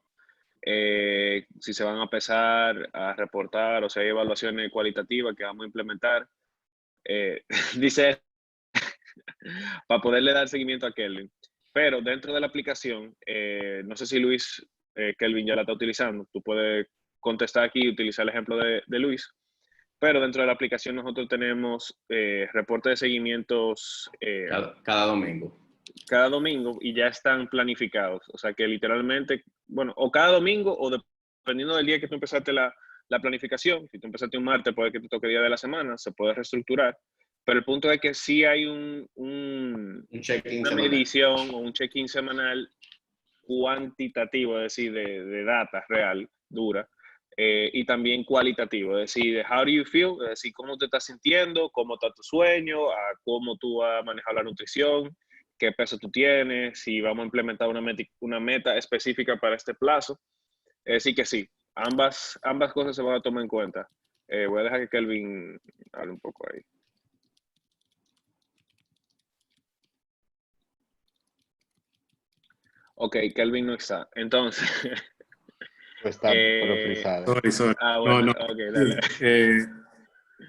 si se van a empezar a reportar o si hay evaluaciones cualitativas que vamos a implementar. Dice, para poderle dar seguimiento a Kelvin. Pero dentro de la aplicación, no sé si Luis, Kelvin ya la está utilizando, tú puedes contestar aquí y utilizar el ejemplo de Luis. Pero dentro de la aplicación nosotros tenemos reportes de seguimientos cada domingo. Cada domingo y ya están planificados. O sea que literalmente, bueno, o cada domingo o dependiendo del día que tú empezaste la planificación, si tú empezaste un martes, puede que te toque día de la semana, se puede reestructurar. Pero el punto es que sí hay una medición o un check-in semanal cuantitativo, es decir, de data real, dura, y también cualitativo, es decir, de how do you feel, es decir, cómo te estás sintiendo, cómo está tu sueño, a cómo tú vas a manejar la nutrición, qué peso tú tienes, si vamos a implementar una meta específica para este plazo. Es decir, que sí, ambas cosas se van a tomar en cuenta. Voy a dejar que Kelvin hable un poco ahí. Ok, Kelvin no está. Entonces, Pues está por eh, frisado. Sorry. ah, No, bueno, no. ok, Sí, dale.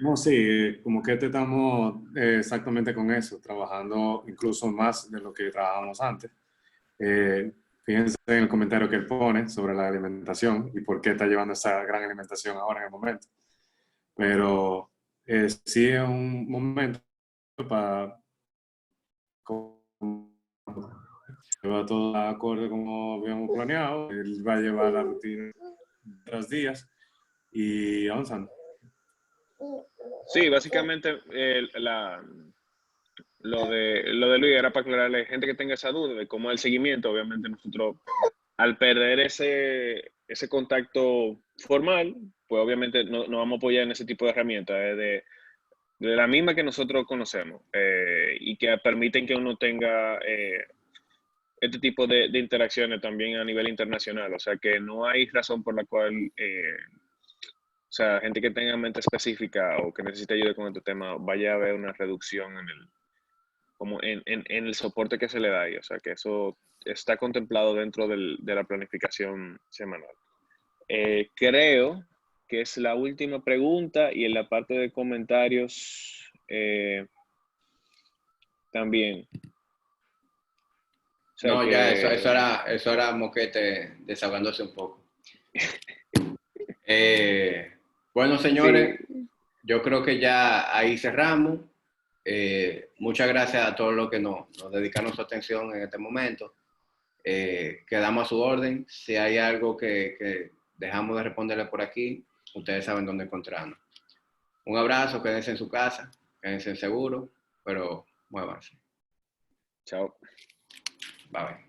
no, sí, como que estamos exactamente con eso, trabajando incluso más de lo que trabajábamos antes. Fíjense en el comentario que él pone sobre la alimentación y por qué está llevando esa gran alimentación ahora en el momento. Pero sí es un momento para llevar todo acorde como habíamos planeado. Él va a llevar la rutina tras días y avanzando. Sí, básicamente lo de Luis era para aclararle a gente que tenga esa duda de cómo es el seguimiento. Obviamente nosotros, al perder ese contacto formal, pues obviamente no vamos a apoyar en ese tipo de herramientas, de la misma que nosotros conocemos, y que permiten que uno tenga este tipo de interacciones también a nivel internacional. O sea que no hay razón por la cual, o sea, gente que tenga mente específica o que necesite ayuda con este tema, vaya a haber una reducción como en el soporte que se le da ahí. O sea que eso está contemplado dentro de la planificación semanal. Creo que es la última pregunta, y en la parte de comentarios también. O sea No, ya, que eso era Moquete desahogándose un poco. Bueno, sí, señores, yo creo que ya ahí cerramos. Muchas gracias a todos los que nos dedicaron su atención en este momento. Quedamos a su orden. Si hay algo que dejamos de responderle por aquí, ustedes saben dónde encontrarnos. Un abrazo, quédense en su casa, quédense seguros, pero muévanse. chao. Bye bye.